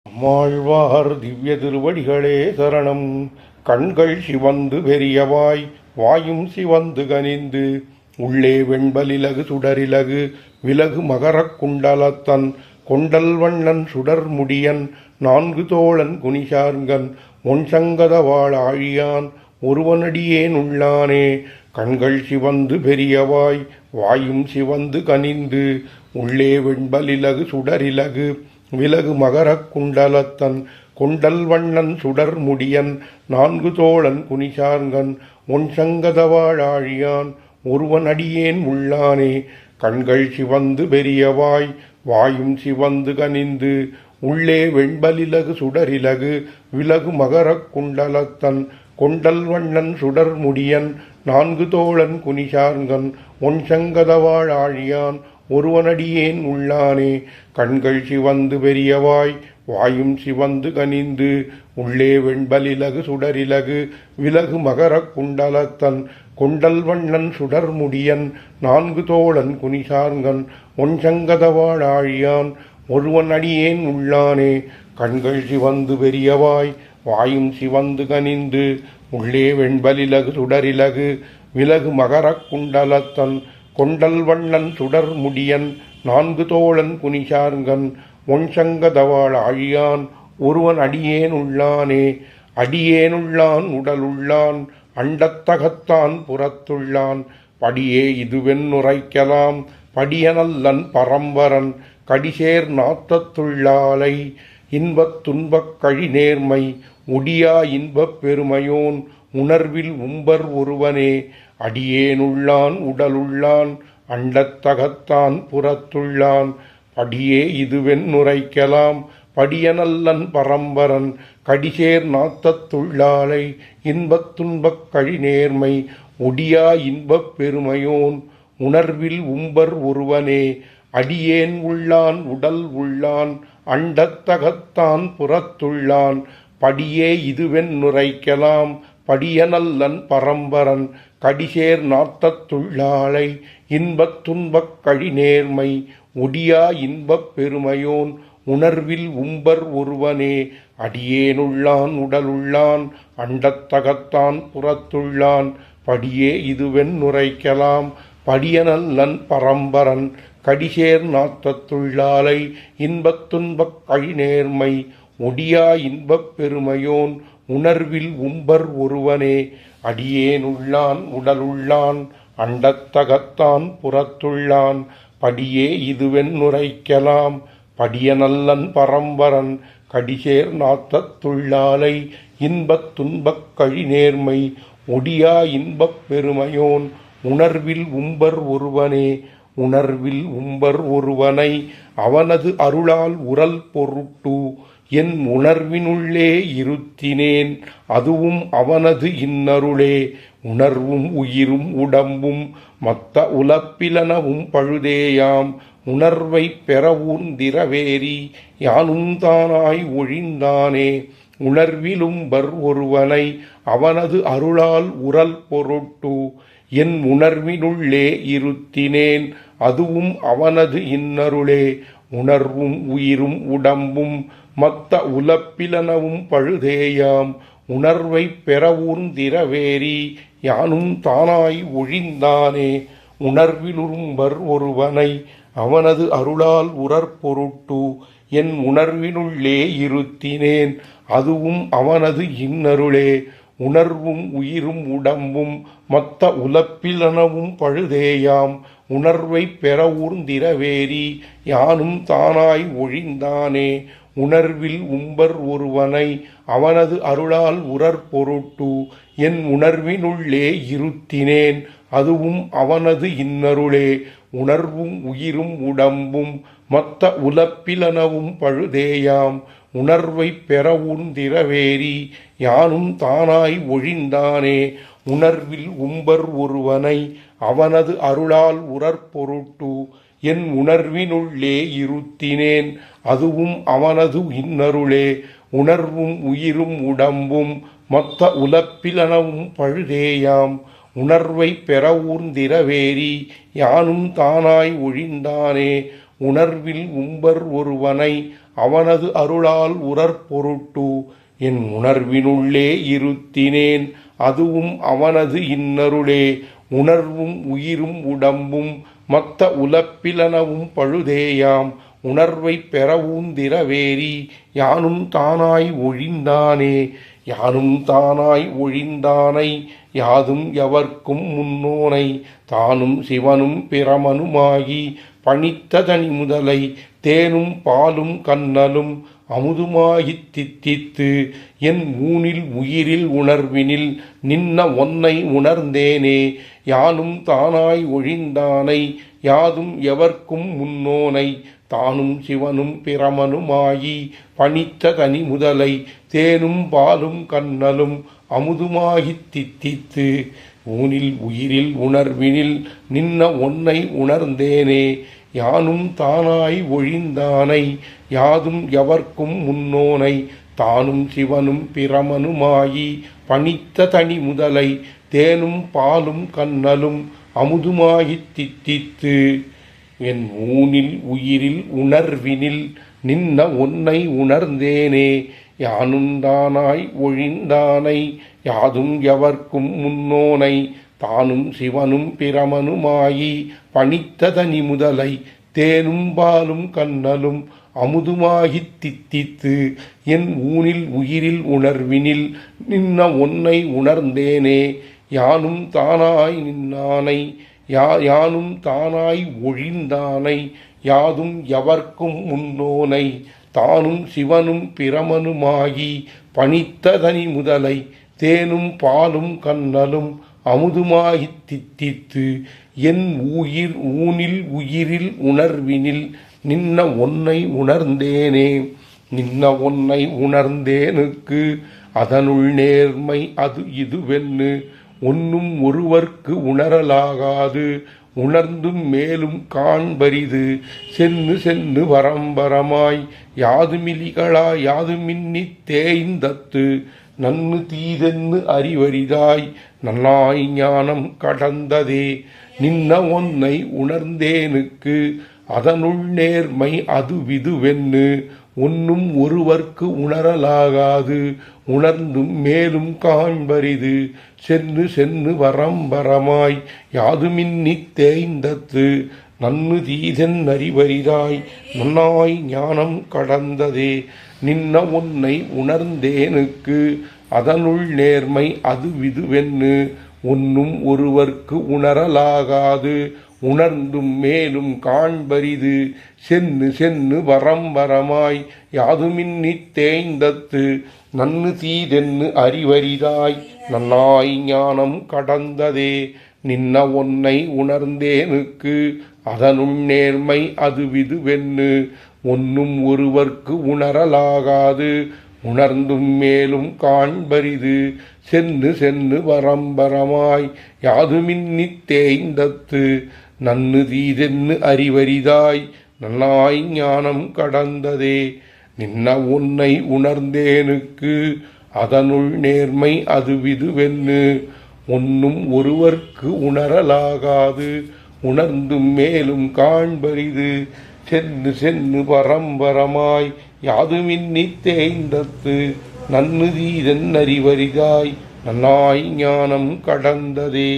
அம்மாழ்வார் திவ்ய திருவடிகளே சரணம். கண்கள் சிவந்து பெரியவாய் வாயும் சிவந்து கனிந்து உள்ளே வெண்பலிலகு சுடரிலகு விலகு மகரக் குண்டலத்தன் கொண்டல் வண்ணன் சுடர் முடியன் நான்கு தோழன் குனிசார்கன் ஒன்சங்கதவாள் ஆழியான் ஒருவனடியேன் உள்ளானே. கண்கள் சிவந்து பெரியவாய் வாயும் சிவந்து கனிந்து உள்ளே வெண்பலிலகு சுடரிலகு விலகு மகரக் குண்டலத்தன் கொண்டல் வண்ணன் சுடர் முடியன் நான்கு தோழன் குனிசார்கன் ஒன்சங்கதவாள் ஆழியான் ஒருவன் அடியேன் உள்ளானே. கண்கள் சிவந்து பெரியவாய் வாயும் சிவந்து கனிந்து உள்ளே வெண்பலிலகு சுடரிலகு விலகு மகரக் குண்டலத்தன் கொண்டல் வண்ணன் சுடர் முடியன் நான்கு தோழன் குனிசார்கன் ஒன்சங்கதவாள் ஆழியான் ஒருவனடியேன் உள்ளானே. கண்கள் சிவந்து பெரியவாய் வாயும் சிவந்து கனிந்து உள்ளே வெண்பலிலகு சுடரிலகு விலகு மகரக் குண்டலத்தன் கொண்டல் வண்ணன் சுடர் முடியன் நான்கு தோழன் குனிசார்கன் ஒன்சங்கதவாள் ஆழியான் ஒருவன் அடியேன் உள்ளானே. கண்கள் சிவந்து பெரியவாய் வாயும் சிவந்து கனிந்து உள்ளே வெண்பலிலகு சுடரிலகு விலகு மகரக் குண்டலத்தன் கொண்டல் வண்ணன் சுடர் முடியன் நான்கு தோழன் குனிசார்கன் ஒன்சங்கதவாள் ஆழியான் ஒருவன் அடியேன் உள்ளானே. அடியேனுள்ளான் உடலுள்ளான் அண்டத்தகத்தான் புறத்துள்ளான் படியே இதுவென்னுரைக்கலாம் படியனல்லன் பரம்பரன் கடிசேர் நாத்தத்துள்ளாலை இன்பத் துன்பக் கழி நேர்மை முடியா இன்பப் பெருமையோன் உணர்வில் உம்பர் ஒருவனே. அடியேனுள்ளான் உடலுள்ளான் அண்டத்தகத்தான் புறத்துள்ளான் படியே இதுவென்னுரைக்கலாம் படியனல்லன் பரம்பரன் கடிசேர் நாத்தத்துள்ளாலை இன்பத் துன்பக் கழி நேர்மை ஒடியா இன்பப் பெருமையோன் உணர்வில் உம்பர் ஒருவனே. அடியேன் உள்ளான் உடல் உள்ளான் அண்டத்தகத்தான் புறத்துள்ளான் படியே இதுவென்னுரைக்கலாம் படியனல்லன் பரம்பரன் கடிசேர் நாத்தத்துள்ளாலை இன்பத் துன்பக் கழி நேர்மை ஒடியா இன்பப் பெருமையோன் உணர்வில் உம்பர் ஒருவனே. அடியேனுள்ளான் உடலுள்ளான் அண்டத்தகத்தான் புறத்துள்ளான் படியே இதுவென்னுரைக்கலாம் படியனல்லன் பரம்பரன் கடிசேர் நாத்தத்துள்ளாலை இன்பத் துன்பக் கழி நேர்மை ஒடியா இன்பப் பெருமையோன் உணர்வில் உம்பர் ஒருவனே. அடியேனுள்ளான் உடலுள்ளான் அண்டத்தகத்தான் புறத்துள்ளான் படியே இதுவென்னுரைக்கலாம் படியனல்லன் பரம்பரன் கடிசேர் நாத்தத்துள்ளாலை இன்பத் துன்பக் கழி நேர்மை ஒடியா இன்பப் பெருமையோன் உணர்வில் உம்பர் ஒருவனே. உணர்வில் உம்பர் ஒருவனை அவனது அருளால் உரல் பொருட்டு என் உணர்வினுள்ளே இருத்தினேன் அதுவும் அவனது இன்னருளே. உணர்வும் உயிரும் உடம்பும் மத்த உலப்பிலனவும் பழுதேயாம் உணர்வை பெறவூர்ந்திரவேரி யானும் தானாய் ஒழிந்தானே. உணர்விலும்பர் ஒருவனை அவனது அருளால் உரல் பொருட்டு என் உணர்வினுள்ளே இருத்தினேன் அதுவும் அவனது இன்னருளே. உணர்வும் உயிரும் உடம்பும் மத்த உலப்பிலனவும் பழுதேயாம் உணர்வை பெறவூர்ந்திரவேரி யானும் தானாய் ஒழிந்தானே. உணர்விலும்பர் ஒருவனை அவனது அருளால் உரற்பொருட்டு என் உணர்வினுள்ளே இருத்தினேன் அதுவும் அவனது இன்னருளே. உணர்வும் உயிரும் உடம்பும் மத்த உலப்பிலனவும் பழுதேயாம் உணர்வை பெறவூர்ந்திரவேரி யானும் தானாய் ஒழிந்தானே. உணர்வில் உம்பர் ஒருவனை அவனது அருளால் உரற்பொருட்டு என் உணர்வினுள்ளே இருத்தினேன் அதுவும் அவனது இன்னருளே. உணர்வும் உயிரும் உடம்பும் மத்த உலப்பிலனவும் பழுதேயாம் உணர்வை பெறவூர்ந்திரவேரி யானும் தானாய் ஒழிந்தானே. உணர்வில் உம்பர் ஒருவனை அவனது அருளால் உரற்பொருட்டு என் உணர்வினுள்ளே இருத்தினேன் அதுவும் அவனது இன்னருளே. உணர்வும் உயிரும் உடம்பும் மத்த உலப்பிலனவும் பழுதேயாம் உணர்வை பெறவூர்ந்திரவேரி யானும் தானாய் ஒழிந்தானே. உணர்வில் உம்பர் ஒருவனை அவனது அருளால் உறற்பொருட்டு என் உணர்வினுள்ளே இருத்தினேன் அதுவும் அவனது இன்னருளே. உணர்வும் உயிரும் உடம்பும் மத்த உலப்பிலனவும் பழுதேயாம் உணர்வை பெறவூந்திரவேரி யானும் தானாய் ஒழிந்தானே. யானும் தானாய் ஒழிந்தானை யாதும் எவர்க்கும் முன்னோனை தானும் சிவனும் பிரமனுமாகி பணித்த தனி முதலை தேனும் பாலும் கண்ணலும் அமுதுமாகித் தித்தித்து என் ஊனில் உயிரில் உணர்வினில் நின்ன ஒன்னை உணர்ந்தேனே. யானும் தானாய் ஒழிந்தானை யாதும் எவர்க்கும் முன்னோனை தானும் சிவனும் பிரமனுமாகி பணித்த தனி முதலை தேனும் பாலும் கண்ணலும் அமுதுமாகித் தித்தித்து ஊனில் உயிரில் உணர்வினில் நின்ன ஒன்னை உணர்ந்தேனே. யானும் தானாய் ஒழிந்தானை யாதும் எவர்க்கும் முன்னோனை தானும் சிவனும் பிரமனுமாகி பணித்த தனி முதலை தேனும் பாலும் கண்ணலும் அமுதுமாகித் தித்தித்து என் ஊனில் உயிரில் உணர்வினில் நின்ன ஒன்னை உணர்ந்தேனே. யானும் தானாய் ஒழிந்தானை யாதும் எவர்க்கும் முன்னோனை தானும் சிவனும் பிரமனுமாயி பணித்த தனி முதலை தேனும் பாலும் கண்ணலும் அமுதுமாகித் தித்தித்து என் ஊனில் உயிரில் உணர்வினில் நின்ன ஒன்னை உணர்ந்தேனே. யானும் தானாய் நின்னானை யானும் தானாய் ஒழிந்தானை யாதும் எவர்க்கும் முன்னோனை தானும் சிவனும் பிரமனுமாகி பணித்த தனி முதலை தேனும் பாலும் கண்ணலும் அமுதுமாகித் தித்தித்து என் ஊனில் உயிரில் உணர்வினில் நின்ன ஒன்னை உணர்ந்தேனே. நின்ன ஒன்னை உணர்ந்தேனுக்கு அதனுள் நேர்மை அது இதுவென்னு ஒன்னும் ஒருவர்க்கு உணரலாகாது உணர்ந்தும் மேலும் காண்பரிது சென்னு சென்னு வரம்பரமாய் யாதுமிலிகளா யாதுமின்னித் தேய்ந்தத்து நன்னு தீதென்னு அறிவரிதாய் நன்னாய் ஞானம் கடந்ததே. நின்ன ஒன்னை உணர்ந்தேனுக்கு அதனுள் நேர்மை அது விதுவென்னு ஒன்னும் ஒருவர்க்கு உணரலாகாது உணர்ந்தும் மேலும் காண்பரிது சென்னு சென்னு வரம்பரமாய் யாதுமின்னித் தேய்ந்தத்து நன்னு தீதென் அறிவரிதாய் நன்னாய் ஞானம் கடந்ததே. நின்ன ஒன்னை உணர்ந்தேனுக்கு அதனுள் நேர்மை அது விதுவென்னு ஒன்னும் ஒருவர்க்கு உணரலாகாது உணர்ந்தும் மேலும் காண்பரிது சென்னு சென்னு வரம்பரமாய் யாதுமின்னித் தேய்ந்தத்து நன்னு தீதென்னு அறிவரிதாய் நன்னாய் ஞானம் கடந்ததே. நின்ன ஒன்னை உணர்ந்தேனுக்கு அதனுள் நேர்மை அது விதுவென்னு ஒன்னும் ஒருவர்க்கு உணரலாகாது உணர்ந்தும் மேலும் காண்பரிது சென்னு சென்னு வரம்பரமாய் யாதுமின்னித் தேய்ந்தத்து நன்னு தீதென்னு அறிவரிதாய் நன்னாய் ஞானம் கடந்ததே. நின்ன ஒன்னை உணர்ந்தேனுக்கு அதனுள் நேர்மை அது விதுவென்னு ஒன்னும் ஒருவர்க்கு உணரலாகாது உணர்ந்தும் மேலும் காண்பரிது சென்னு சென்னு வரம்பரமாய் யாதுமின்னித் தேய்ந்தத்து நன்னு தீதென் அறிவரிதாய் நன்னாய் ஞானம் கடந்ததே.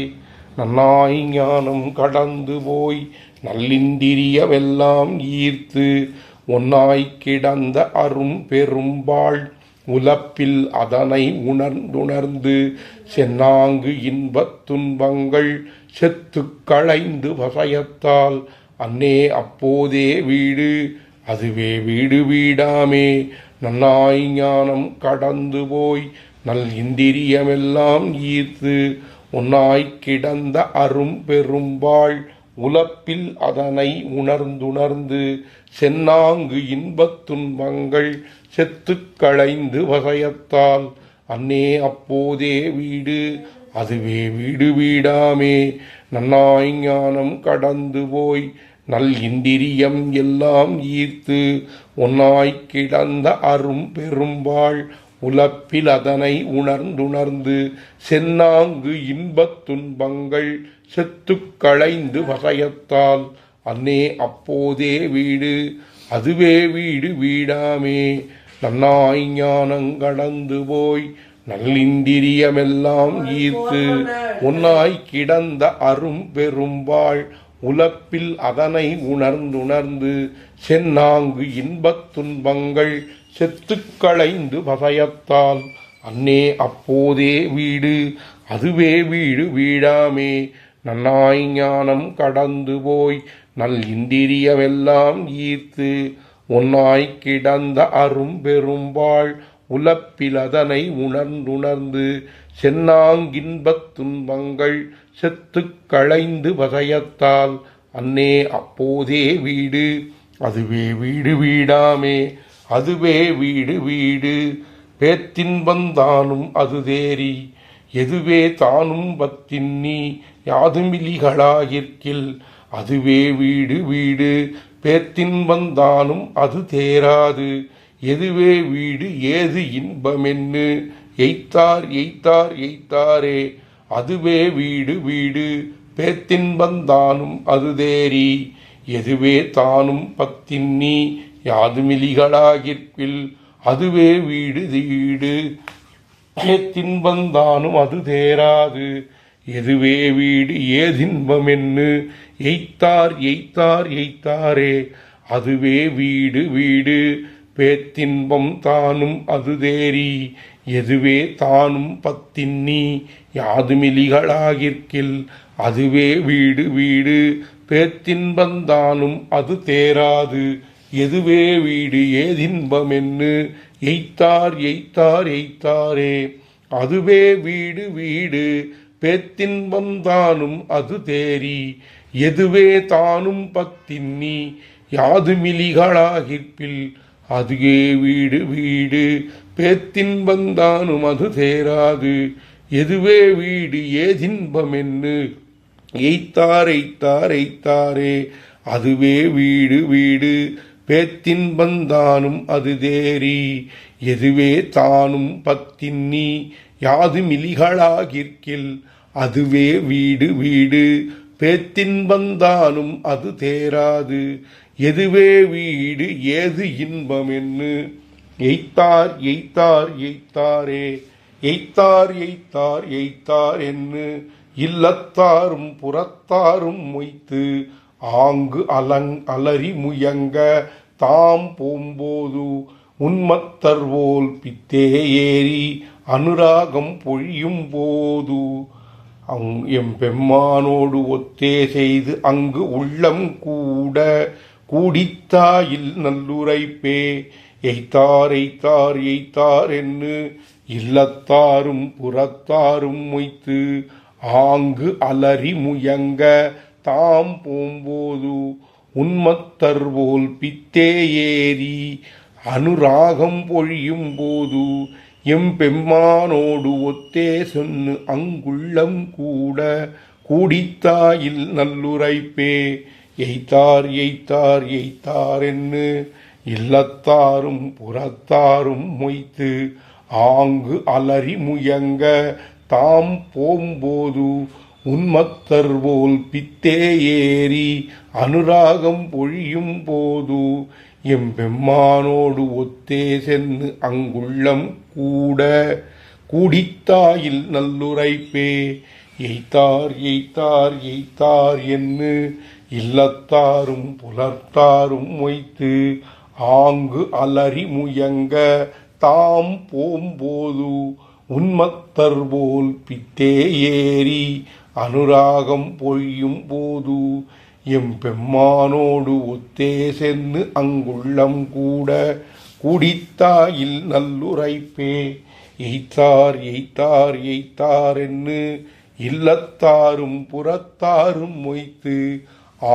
நன்னாய் ஞானம் கடந்து போய் நல்லிந்திரியமெல்லாம் ஈர்த்து ஒன்னாய் கிடந்த அரும் பெரும்பாள் உலப்பில் அதனை உணர்ந்துணர்ந்து சென்னாங்கு இன்பத் துன்பங்கள் செத்து களைந்து வசயத்தால் அன்னே அப்போதே வீடு அதுவே வீடு வீடாமே. நன்னாய் ஞானம் கடந்து போய் நல் இந்திரியமெல்லாம் ஈர்த்து ஒன்னாய் கிடந்த அரும் பெரும்பாள் உலப்பில் அதனை உணர்ந்துணர்ந்து சென்னாங்கு இன்பத் துன்பங்கள் செத்து களைந்து வசயத்தால் அன்னே அப்போதே வீடு அதுவே வீடு வீடாமே. நன்னாய் ஞானம் கடந்து போய் நல் இந்திரியம் எல்லாம் ஈர்த்து ஒன்னாய் கிடந்த அரும் பெரும்பாள் உலப்பில் அதனை உணர்ந்துணர்ந்து சென்னாங்கு இன்பத் துன்பங்கள் செத்து களைந்து வசயத்தால் அன்னே அப்போதே வீடு அதுவே வீடு வீடாமே. நன்னாய் ஞானங் கடந்து போய் நல்லிந்திரியமெல்லாம் ஈர்த்து ஒன்னாய் கிடந்த அரும் பெரும்பாள் உலப்பில் அதனை உணர்ந்துணர்ந்து சென்னாங்கு இன்பத் துன்பங்கள் செத்துக் களைந்து வசயத்தால் அன்னே அப்போதே வீடு அதுவே வீடு வீடாமே. நன்னாய் ஞானம் கடந்து போய் நல் இந்திரியமெல்லாம் ஈர்த்து ஒன்னாய் கிடந்த அரும் பெரும்பாள் உலப்பில் அதனை உணர்ந்துணர்ந்து சென்னாங்கின்பத் துன்பங்கள் செத்துக் களைந்து வசயத்தால் அன்னே அப்போதே வீடு அதுவே வீடு வீடாமே. அதுவே வீடு வீடு பேத்தின்பந்தானும் அது தேறி எதுவே தானும் பத்தின்னி யாதுமிலிகளாகிற்கில் அதுவே வீடு வீடு பேத்தின்பந்தானும் அது தேராது எதுவே வீடு ஏது இன்பமென்னு எய்த்தார் எய்த்தார் எய்த்தாரே. அதுவே வீடு வீடு பேத்தின்பந்தானும் அது தேறி எதுவே தானும் பத்தின்னி யாதுமிலிகளாகிற்கில் அதுவே வீடு வீடு பேத்தின்பந்தானும் அது தேராது எதுவே வீடு ஏதின்பமென்னு எய்த்தார் எய்த்தார் எய்த்தாரே. அதுவே வீடு வீடு பேத்தின்பம் தானும் அது தேறி எதுவே தானும் பத்தின்னி யாதுமிலிகளாகிற்கில் அதுவே வீடு வீடு பேத்தின்பந்தானும் அது தேராது எதுவே வீடு ஏதின்பமென்னு எய்த்தார் எய்த்தார் எய்த்தாரே. அதுவே வீடு வீடு பேத்தின்பந்தானும் அது தேறி எதுவே தானும் பத்தின்னி யாதுமிலிகளாகிற்பில் அதுவே வீடு வீடு பேத்தின்பந்தானும் அது தேராது எதுவே வீடு ஏதின்பமென்னு எய்த்தார் எய்த்தார் எய்த்தாரே. அதுவே வீடு வீடு பேத்தின்பந்தானும் அது தேறி எதுவே தானும் பத்தின்னி யாதுமிலிகளாகிற்கில் அதுவே வீடு வீடு பேத்தின்பந்தானும் அது தேராது எதுவே வீடு ஏது இன்பமென்னு எய்த்தார் எய்த்தார் எய்த்தாரே. எய்த்தார் எய்த்தார் எய்த்தார் என்று இல்லத்தாரும் புறத்தாரும் மொய்த்து ஆங்கு அலறி முயங்க தாம் போம்போது உன்மத்தர்வோல் பித்தே ஏறி அனுராகம் பொழியும் போது எம்பெம்மானோடு ஒத்தே செய்து அங்கு உள்ளம் கூட கூடித்தாயில் நல்லுரைப்பே. எய்த்தார் எய்த்தார் எய்த்தார் என்று இல்லத்தாரும் புறத்தாரும் மொய்த்து ஆங்கு அலறி முயங்க தாம் போம்போது உன்மத்தர்வோல் பித்தே ஏறி அனுராகம் பொழியும் போது எம்பெம்மானோடு ஒத்தே சொன்னு அங்குள்ளம் கூட கூடித்தாயில் நல்லுரைப்பே. எய்த்தார் எய்த்தார் எய்த்தார் என்று இல்லத்தாரும் புறத்தாரும் மொய்த்து ஆங்கு அலறி முயங்க தாம் போம்போது உன்மத்தர்வோல் பித்தே ஏறி அனுராகம் பொழியும் போது எம்பெம்மானோடு ஒத்தே சென்று அங்குள்ளம் கூட கூடித்தாயில் நல்லுரைப்பே. எய்த்தார் எய்த்தார் எய்த்தார் என்று இல்லத்தாரும் புலர்த்தாரும் மொய்த்து ஆங்கு அலறி முயங்க தாம் போம்போது உன்மத்தர்வோல் பித்தே ஏறி அனுராகம் பொழியும் போது எம்பெம்மானோடு ஒத்தே சென்று அங்குள்ளம் கூட கூடித்தாயில் நல்லுரைப்பே. எய்த்தார் எய்த்தார் எய்த்தார் என்று இல்லத்தாரும் புறத்தாரும் மொய்த்து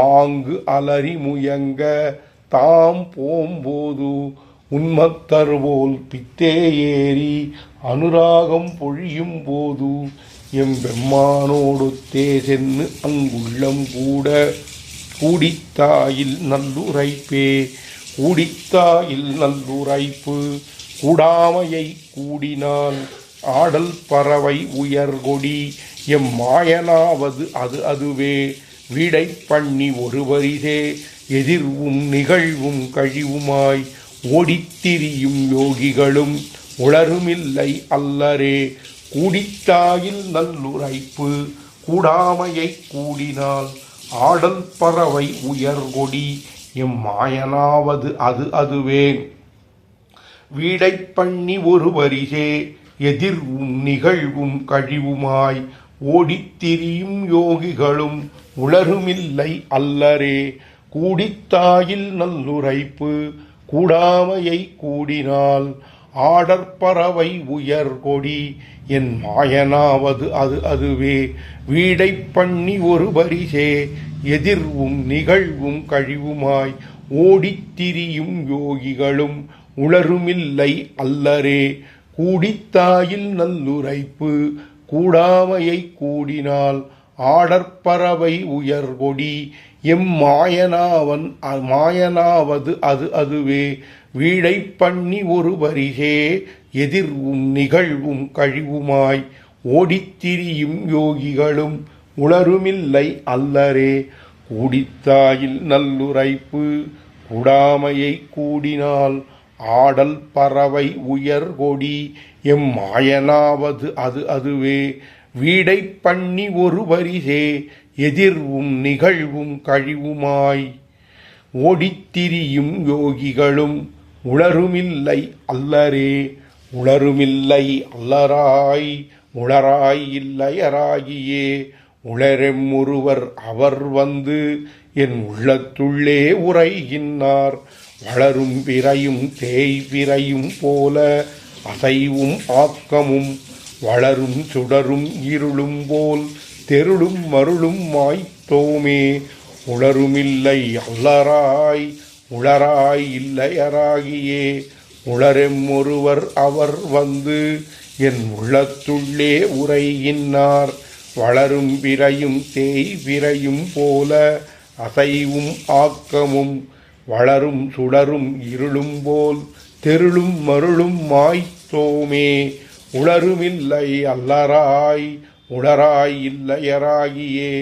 ஆங்கு அலறி முயங்க தாம் போம்போது உன்மத்தர்வோல் பித்தே ஏறி அனுராகம் பொழியும் போது எம்பெம்மானோடொத்தே சென்று அங்குள்ளம் கூட கூடித்தாயில் நல்லுரைப்பே. கூடித்தாயில் நல்லுரைப்பு கூடாமையை கூடினால் ஆடல் பறவை உயர்கொடி எம்மாயனாவது அது அதுவே வீடை பண்ணி ஒரு வரிசே எதிர்வும் நிகழ்வும் கழிவுமாய் ஓடித்திரியும் யோகிகளும் உளருமில்லை அல்லரே. கூடித்தாயில் நல்லுரைப்பு கூடாமையை கூடினால் ஆடல் பறவை உயர்கொடி எம்மாயனாவது அது அதுவே. வீடை பண்ணி ஒரு வரிசே எதிர்வும் நிகழ்வும் கழிவுமாய் ஓடித்திரியும் யோகிகளும் உளருமில்லை அல்லரே. கூடித்தாயில் நல்லுரைப்பு கூடாமையை கூடினால் ஆடற்பறவை உயர்கொடி என் மாயனாவது அது அதுவே. வீடை பண்ணி ஒரு வரிசே எதிர்வும் நிகழ்வும் கழிவுமாய் ஓடித்திரியும் யோகிகளும் உளருமில்லை அல்லரே. கூடித்தாயில் நல்லுரைப்பு கூடாமையை கூடினால் ஆடற்பறவை உயர்கொடி மாயனாவது அது அதுவே. வீடை பண்ணி ஒரு வரிசே எதிர்வும் நிகழ்வும் கழிவுமாய் ஓடித்திரியும் யோகிகளும் உளருமில்லை அல்லரே. கூடித்தாயில் நல்லுரைப்பு கூடாமையை கூடினால் ஆடல் பறவை உயர்கொடி எம்மாயனாவது அது அதுவே. வீடை பண்ணி ஒரு வரிசே எதிர்வும் நிகழ்வும் கழிவுமாய் ஓடித்திரியும் யோகிகளும் உளருமில்லை அல்லரே. உளருமில்லை அல்லராய் உளராய் இல்லையராகியே உளரெம்மொருவர் அவர் வந்து என் உள்ளத்துள்ளே உரைகின்றார். வளரும் பிறையும் தேய்பிறையும் போல அசைவும் ஆக்கமும் வளரும் சுடரும் இருளும் போல் தெருளும் மருளும் மாய்த்தோமே. உளருமில்லை அல்லராய் உளராய் இல்லையராகியே உளரெம்மொருவர் அவர் வந்து என் உள்ளத்துள்ளே உரைகின்றார். வளரும் பிறையும் தேய்பிறையும் போல அசைவும் ஆக்கமும் வளரும் சுடரும் இருளும் போல் தெருளும் மருளும் மாய்த்தோமே. உளருமில்லை அல்லராய் உளராய் இல்லையராகியே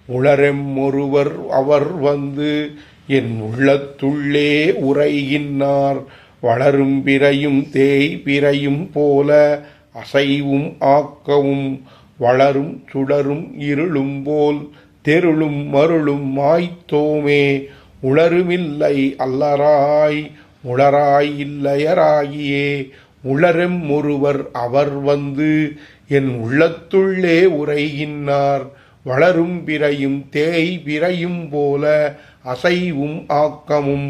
உளரெம்மொருவர் அவர் வந்து என் உள்ளத்துள்ளே உரைகின்றார். வளரும் பிறையும் தேய்பிறையும் போல அசைவும் ஆக்கவும் வளரும் சுடரும் இருளும் போல் தெருளும் மருளும் மாய்த்தோமே. உளருமில்லை அல்லராய் உளராய் இல்லையராகியே உளரெம்மொருவர் அவர் வந்து என் உள்ளத்துள்ளே உரைகின்றார். வளரும் பிறையும் தேய்பிறையும் போல அசைவும் ஆக்கமும்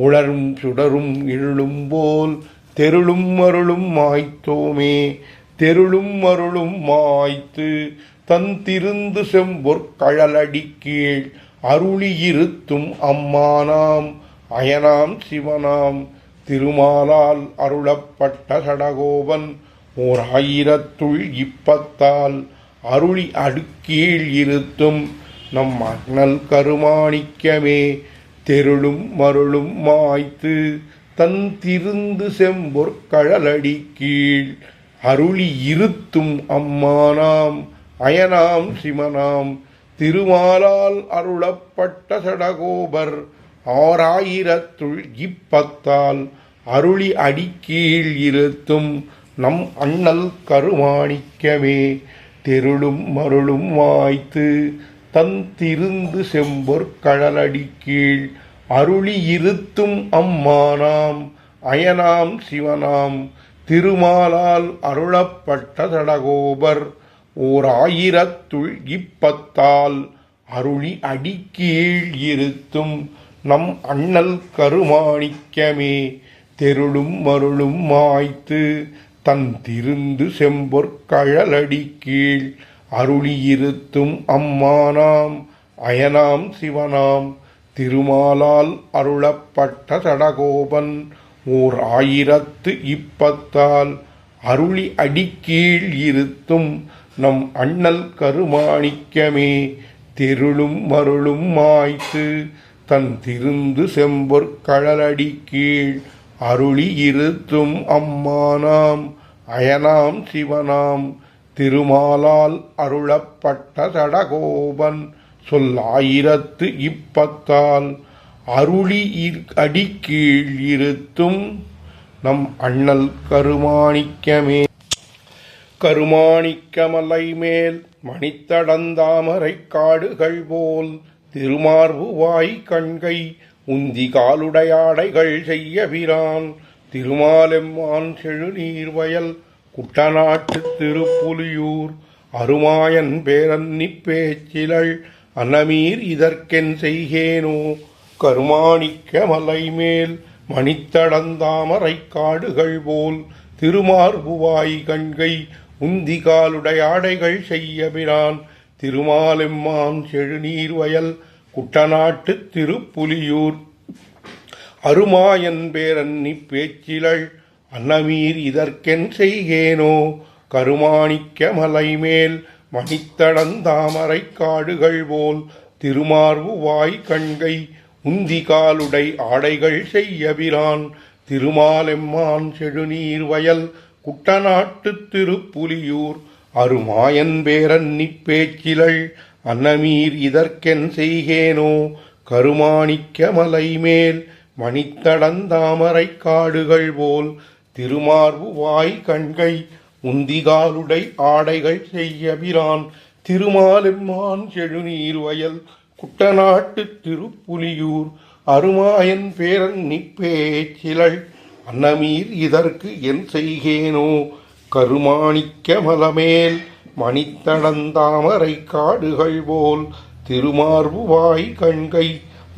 உளரும் சுடரும் இருளும் போல் தெருளும் மருளும் மாய்த்தோமே. தெருளும் மருளும் மாய்த்து தந்திருந்து செம்பொற்கழலடி கீழ் அருளியிருத்தும் அம்மானாம் அயனாம் சிவனாம் திருமாலால் அருளப்பட்ட சடகோபன் ஓர் 1000 அருளி அடுக்கீழ் இருத்தும் நம் அண்ணல் கருமாணிக்கமே. தெருளும் மருளும் மாய்த்து தந்திருந்து செம்பொற்கழலடி கீழ் அருளி இருத்தும் அம்மானாம் அயனாம் சிவனாம் திருமாலால் அருளப்பட்ட சடகோபர் 1000 அருளி அடிக்கீழ் இருத்தும் நம் அண்ணல் கருமாணிக்கமே. தெருளும் மருளும் மாய்த்து தந்திருந்து செம்பொற்கழலடி கீழ் அருளி இருத்தும் அம்மானாம் அயனாம் சிவனாம் திருமாலால் அருளப்பட்ட சடகோபர் ஓர் 1000 அருளி அடிக்கீழ் இருத்தும் நம் அண்ணல் கருமாணிக்கமே. தெருளும் மருளும் மாய்த்து தந்திருந்து செம்பொற்கழலடி கீழ் அருளி இருத்தும் அம்மானாம் அயனாம் சிவனாம் திருமாலால் அருளப்பட்ட சடகோபன் ஓர் 1000 அருளி அடிக்கீழ் இருத்தும் நம் அண்ணல் கருமாணிக்கமே. தெருளும் மருளும் மாய்த்து தந்திருந்து செம்பொற்கழலடி கீழ் அருளி இருத்தும் அம்மானாம் அயனாம் சிவனாம் திருமாலால் அருளப்பட்ட சடகோபன் சொல்லாயிரத்து இப்பத்தால் அருளி அடிக்கீழ் இருத்தும் நம் அண்ணல் கருமாணிக்கமே. கருமாணிக்கமலை மேல் மணித்தடந்தாமரை காடுகள் போல் திருமார்புவாய் கண்கை உந்தி காலுடையாடைகள் செய்ய பிரான் திருமாலெம்மான் செழுநீர் வயல் குட்டநாட்டு திருப்புலியூர் அருமாயன் பேரன்னி பேச்சிலள் அன்னமீர் இதற்கென் செய்கேனோ. கருமாணிக்கமலை மேல் மணித்தடந்தாமரை காடுகள் போல் திருமார்புவாய் கண்கை உந்தி காலுடையாடைகள் செய்ய பிரான் திருமாலெம்மான் செழுநீர் வயல் குட்டநாட்டு திருப்புலியூர் அருமாயன் பேரன்னி பேச்சிலள் அன்னமீர் இதற்கென் செய்கேனோ. கருமாணிக்கமலை மேல் மணித்தடந்தாமரை காடுகள் போல் திருமார்புவாய் கண்கை உந்தி காலுடை ஆடைகள் செய்ய பிரான் திருமாலெம்மான் செழுநீர் வயல் குட்டநாட்டு திருப்புலியூர் அருமாயன் பேரன்னி பேச்சிலள் அன்னமீர் இதற்கென் செய்கேனோ. கருமாணிக்கமலை மேல் மணித்தடந்தாமரை காடுகள் போல் திருமார்புவாய் கண்கை உந்திகாலுடை ஆடைகள் செய்ய பிரான் திருமாலெம்மான் செழுநீர் வயல் குட்டநாட்டு திருப்புலியூர் அருமாயன் பேரன்னி பேச்சிலள் அன்னமீர் இதற்கு என் செய்கேனோ. கருமாணிக்கமலமேல் மணித்தடந்தாமரை காடுகள் போல் திருமார்புவாய் கண்கை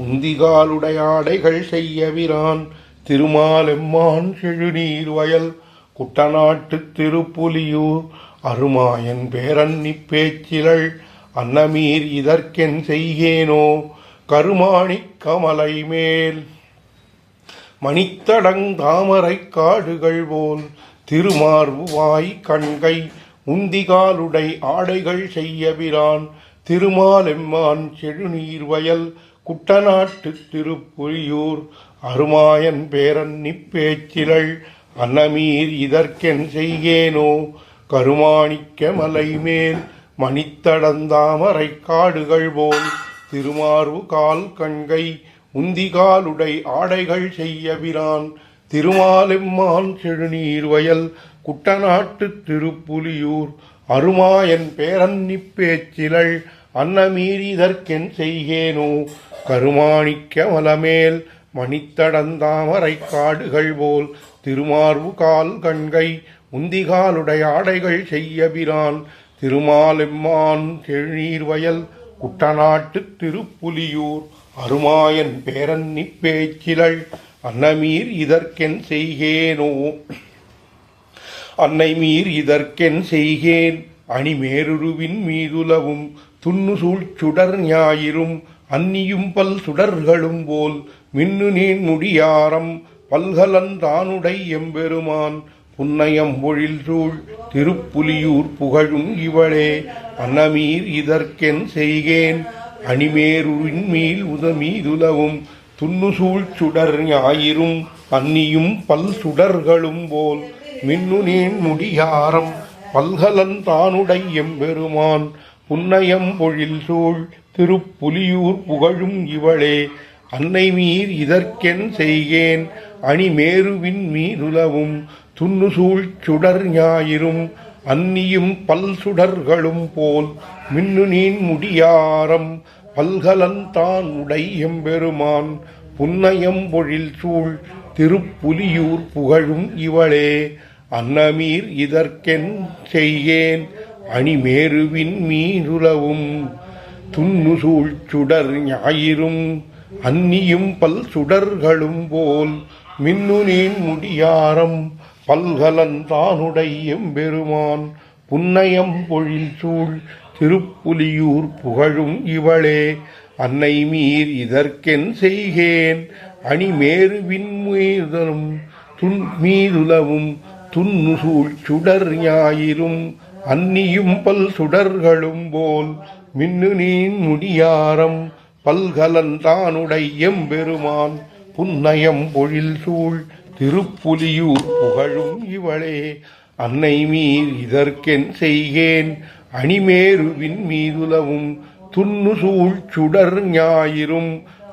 உந்திகாலுடையாடைகள் செய்ய பிரான் திருமாலெம்மான் செழுநீர் வயல் குட்டநாட்டு திருப்புலியூர் அருமாயன் பேரன்னி பேச்சிலள் அன்னமீர் இதற்கென் செய்கேனோ. கருமாணிக்கமலை மேல் மணித்தடந்தாமரை காடுகள் போல் திருமார்புவாய் கண்கை உந்திகாலுடை ஆடைகள் செய்ய பிரான் திருமாலெம்மான் செழுநீர் வயல் குட்டநாட்டு திருப்புலியூர் அருமாயன் பேரன்னி பேச்சிலள் அன்னமீர் இதற்கென் செய்கேனோ. கருமாணிக்கமலை மேல் மணித்தடந்தாமரை காடுகள் போல் திருமார்பு கால் கண்கை உந்திகாலுடை ஆடைகள் செய்ய பிரான் திருமாலெம்மான் செழுநீர் வயல் குட்டநாட்டு திருப்புலியூர் அருமாயன் பேரன்னி பேச்சிலள் அன்னமீர் இதற்கென் செய்கேனோ. கருமாணிக்கமலமேல் மணித்தடந்தாமரை காடுகள் போல் திருமார்பு கால் கண்கை உந்திகாலுடை ஆடைகள் செய்ய பிரான் திருமாலெம்மான் செழுநீர் வயல் குட்டநாட்டு திருப்புலியூர் அருமாயன் பேரன்னி பேச்சிலள் அன்னமீர் இதற்கென் செய்கேனோ. அன்னை மீர் இதற்கென் செய்கேன் அணிமேருருவின் மீதுலவும் துன்னுசூழ் சுடர் ஞாயிறும் அன்னியும் பல் சுடர்களும் போல் மின்னு நீன் முடியாரம் பல்கலன் தானுடை எம்பெருமான் புன்னையம் பொழில் சூழ் திருப்புலியூர் புகழும் இவளே. அன்னமீர் இதற்கென் செய்கேன் அணிமேருவின் மீதுலவும் துன்னுசூழ் சுடர் ஞாயிறும் அன்னியும் பல் சுடர்களும் போல் மின்னு நீன் முடியாரம் பல்கலன் தானுடை எம்பெருமான் புன்னையம் பொழில் சூழ் திருப்புலியூர் புகழும் இவளே. அன்னை மீர் இதற்கென் செய்கேன் அணிமேருவின் மீதுலவும் துன்னுசூழ் சுடர் ஞாயிறும் அன்னியும் பல் சுடர்களும் போல் மின்னு நீன் முடியாரம் பல்கலன் தான் உடை எம்பெருமான் புன்னையம் பொழில் சூழ் திருப்புலியூர் புகழும் இவளே. அன்னமீர் இதற்கென் செய்கேன் அணிமேருவின் மீதுலவும் துன்னுசூழ் சுடர் ஞாயிறும் அன்னியும் பல் சுடர்களும் போல் மின்னு நீன் முடியாரம் பல்கலன் தானுடை எம்பெருமான் புன்னையம் பொழில் சூழ் திருப்புலியூர் புகழும் இவளே. அன்னை மீர் இதற்கென் செய்கேன் அணிமேருவின் மீதுலவும் துன்னுசூழ் சுடர் ஞாயிறும் அன்னியும் பல் சுடர்களும் போல் மின்னு நீன் முடியாரம் பல்கலன் தானுடை எம்பெருமான் புன்னையம் பொழில் சூழ் திருப்புலியூர் புகழும் இவளே. அன்னை மீர் இதற்கென் செய்கேன் அணிமேருவின் மீதுலவும் துன்னுசூழ் சுடர் ஞாயிறும்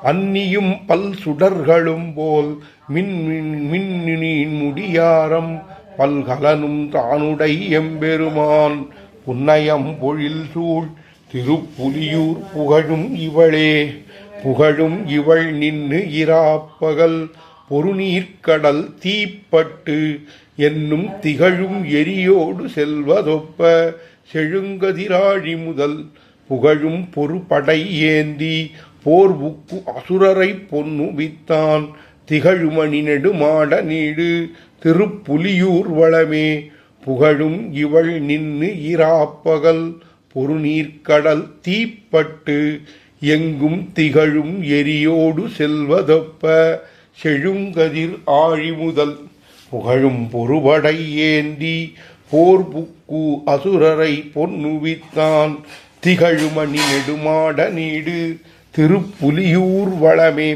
அன்னியும் பல் சுடர்களும் போல் மின்னின் முடியாரம் பல்கலனும் தானுடை எம்பெருமான் புன்னயம் பொழில் சூழ் திருப்புலியூர் புகழும் இவளே. புகழும் இவள் நின்னு இராப்பகல் பொருநீர்க்கடல் தீப்பட்டு என்னும் திகழும் எரியோடு செல்வதொப்ப செழுங்கதிராழி முதல் புகழும் பொறுபடை ஏந்தி போர்புக்கு அசுரரை பொன்னுவித்தான் திகழுமணி நெடுமாட நீடு திருப்புலியூர் வளமே. புகழும் இவள் நின்னு இராப்பகல் பொருநீர்க்கடல் தீப்பட்டு எங்கும் திகழும் எரியோடு செல்வதொப்ப செழுங்கதிர் ஆழி முதல் புகழும் பொறுபடை ஏந்தி போர்புக்கு அசுரரை பொன்னுவித்தான் திகழுமணி நெடுமாட நீடு திருப்புலியூர் வளமே.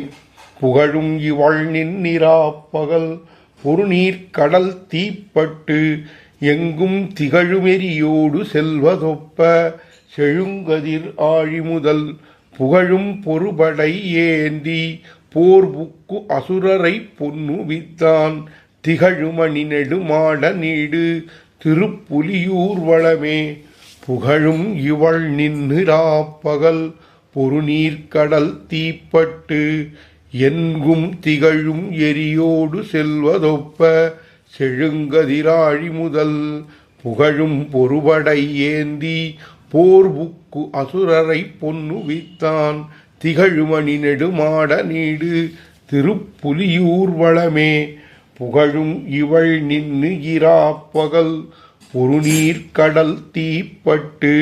புகழும் இவள் நின்னிராப்பகல் பொருநீர்க்கடல் தீப்பட்டு எங்கும் திகழுமெரியோடு செல்வதொப்ப செழுங்கதிர் ஆழி முதல் புகழும் பொறுபடை ஏந்தி போர்புக்கு அசுரரை பொன்னுவித்தான் திகழுமணி நெடுமாட நீடு திருப்புலியூர் வளமே. புகழும் இவள் நின்னிராப்பகல் பொருநீர்க்கடல் தீப்பட்டு எங்கும் திகழும் எரியோடு செல்வதொப்ப செழுங்கதிராழி முதல் புகழும் பொறுபடை ஏந்தி போர்புக்கு அசுரரை பொன்னுவித்தான் திகழுமணி நெடுமாட நீடு திருப்புலியூர் வளமே. புகழும் இவள் நின்னு இராப்பகல் பொருநீர்க்கடல் தீப்பட்டு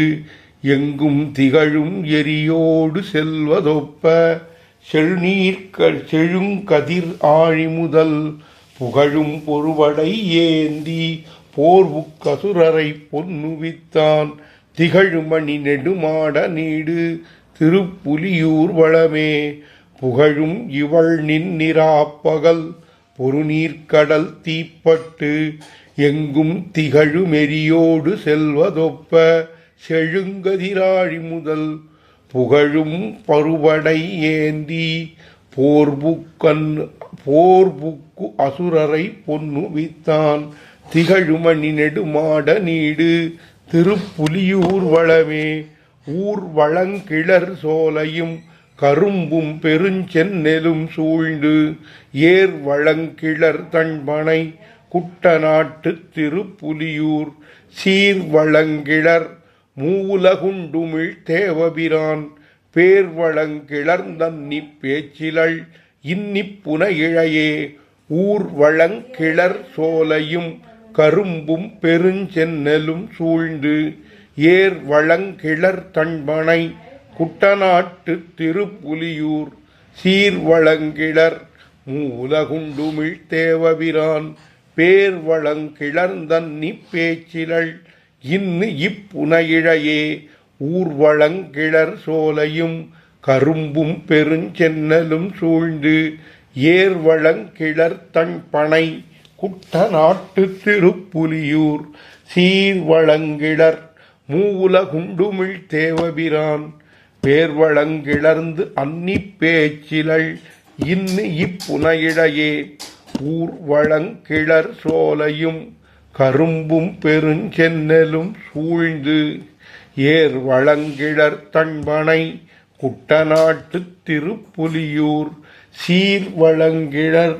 எங்கும் திகழும் எரியோடு செல்வதொப்ப செழுங்கதிர் ஆழி முதல் புகழும் பொறுபடை ஏந்தி போர்புக்கசுரரை பொன்னுவித்தான் திகழுமணி நெடுமாட நீடு திருப்புலியூர் வளமே. புகழும் இவள் நின்னிராப்பகல் பொருநீர்க்கடல் தீப்பட்டு எங்கும் திகழுமெரியோடு செல்வதொப்ப செழுங்கதிராழி முதல் புகழும் பருபடை ஏந்தி போர்புக்கு அசுரரை பொன்னுவித்தான் திகழுமணி நெடுமாட நீடு திருப்புலியூர் வளமே. ஊர் வளங்கிளர் சோலையும் கரும்பும் பெருஞ்செந்நெலும் சூழ்ந்து ஏர் வளங்கிளர் தண்பனை குட்டநாட்டு திருப்புலியூர் சீர் வளங்கிளர் மூவுலகுண்டுமிழ் தேவபிரான் பேர் வளங்கிளர்ந்தன்னி பேச்சிலள் இன்னிப்புன இழையே. ஊர் வளங்கிளர் சோலையும் கரும்பும் பெருஞ்செந்நெலும் சூழ்ந்து ஏர் வளங்கிளர் தண்பனை குட்டநாட்டு திருப்புலியூர் சீர் வளங்கிளர் மூவுலகுண்டுமிழ் தேவபிரான் பேர் வளங்கிளர்ந்தன்னி பேச்சிலள் இன்னு இப்புன இழையே. ஊர் வளங்கிளர் சோலையும் கரும்பும் பெருஞ்செந்நெலும் சூழ்ந்து ஏர் வளங்கிளர் தண்பனை குட்டநாட்டு திருப்புலியூர் சீர் வளங்கிளர் மூவுலகுண்டுமிழ் தேவபிரான் பேர் வளங்கிளர்ந்து அன்னி பேச்சிலள் இன்னு இப்புன இழையே. ஊர் வளங்கிளர் சோலையும் கரும்பும் பெருஞ்செந்நெலும் சூழ்ந்து ஏர் வளங்கிளர் தண்பனை குட்டநாட்டு திருப்புலியூர் சீர் வளங்கிளர்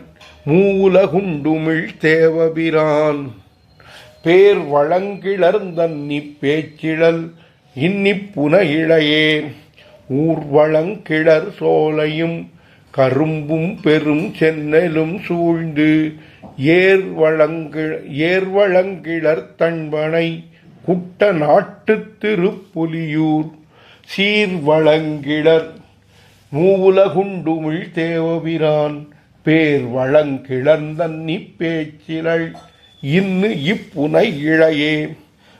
மூவுலகுண்டுமிழ் தேவபிரான் பேர் வளங்கிளர்ந்தன்னி பேச்சிழல் இன்னிப்புன இழையே. ஊர் வளங்கிளர் சோலையும் கரும்பும் பெரும் செந்நெலும் சூழ்ந்து ஏர் வளங்கிளர் தண்பனை குட்டநாட்டு திருப்புலியூர் சீர் வளங்கிளர் மூவுலகுண்டுமிழ் தேவபிரான் பேர் வளங்கிளர்ந்தன்னி பேச்சிலள் இன்னு இப்புனை இழையே.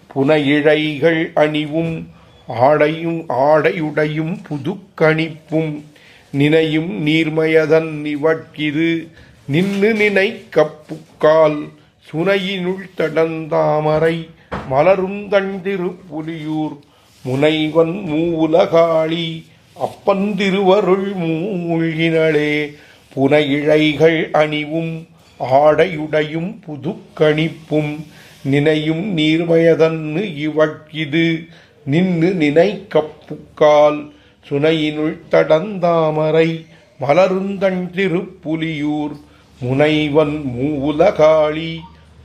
புனை இழைகள் அணிவும் ஆடையுடையும் புதுக்கணிப்பும் நினையும் நீர்மயதன் நிவட்கிது நின்னு நினை கப்புக்கால் சுனையினுள் தடந்தாமரை மலரும் தண்டிருப்புலியூர் முனைவன் மூவுலகாளி அப்பன் திருவருள் மூழ்கினளே புனையிழைகள் அணிவும் ஆடையுடையும் புதுக்கணிப்பும் நினையும் நீர்மயதன்னு இவட்கிது நின்னு நினைக்கப் புக்கால் சுனையினுள் தடந்தாமரை மலருந்தன் திருப்புலியூர் முனைவன் மூவுலகாளி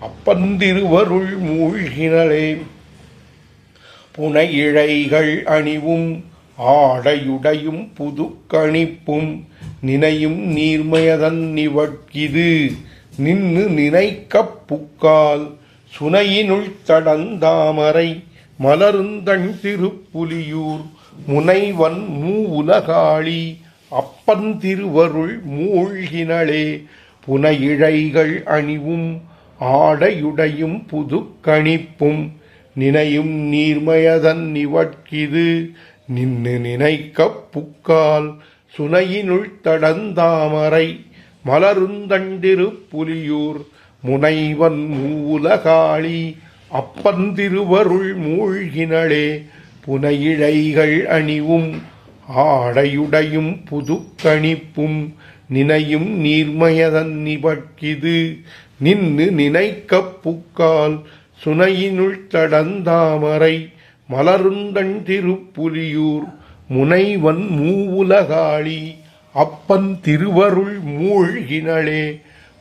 அப்பன் திருவருள் மூழ்கினளே புனையிழைகள் அணிவும் ஆடையுடையும் புதுக்கணிப்பும் நினையும் நீர்மயதன் நிவட்கிது நின்னு நினைக்கப் புக்கால் சுனையினுள் தடந்தாமரை மலருந்தன் திருப்புலியூர் முனைவன் மூவுலகாளி அப்பன் திருவருள் மூழ்கினளே புனையிழைகள் அணிவும் ஆடையுடையும் புதுக்கணிப்பும் நினையும் நீர்மயதன் நிவட்கிது நின்னு நினைக்கப் புக்கால் சுனையினுள் தடந்தாமரை மலருந்தன் திருப்புலியூர் முனைவன் மூவுலகாளி அப்பன் திருவருள் மூழ்கினளே புனையிழைகள் அணிவும் ஆடையுடையும் புதுக்கணிப்பும் நினையும் நீர்மயதன் நிவட்கிது நின்னு நினைக்கப் புக்கால் சுனையினுள் தடந்தாமரை மலருந்தன் திருப்புலியூர் முனைவன் மூவுலகாளி அப்பன் திருவருள் மூழ்கினளே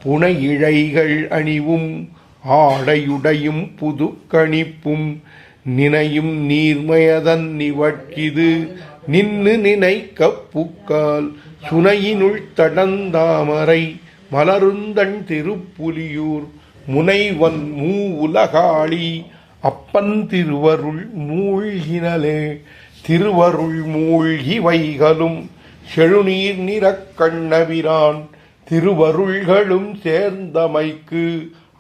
புனையிழைகள் அணிவும் ஆடையுடையும் புதுக்கணிப்பும் நினையும் நீர்மயதன் நிவட்கிது நின்னு நினைக்கப் புக்கால் சுனையினுள் தடந்தாமரை மலருந்தன் திருப்புலியூர் முனைவன் மூவுலகாளி அப்பன் திருவருள் மூழ்கினளே திருவருள் மூழ்கி வைகளும் செழுநீர் நிறக் கண்ணபிரான் திருவருள்களும் சேர்ந்தமைக்கு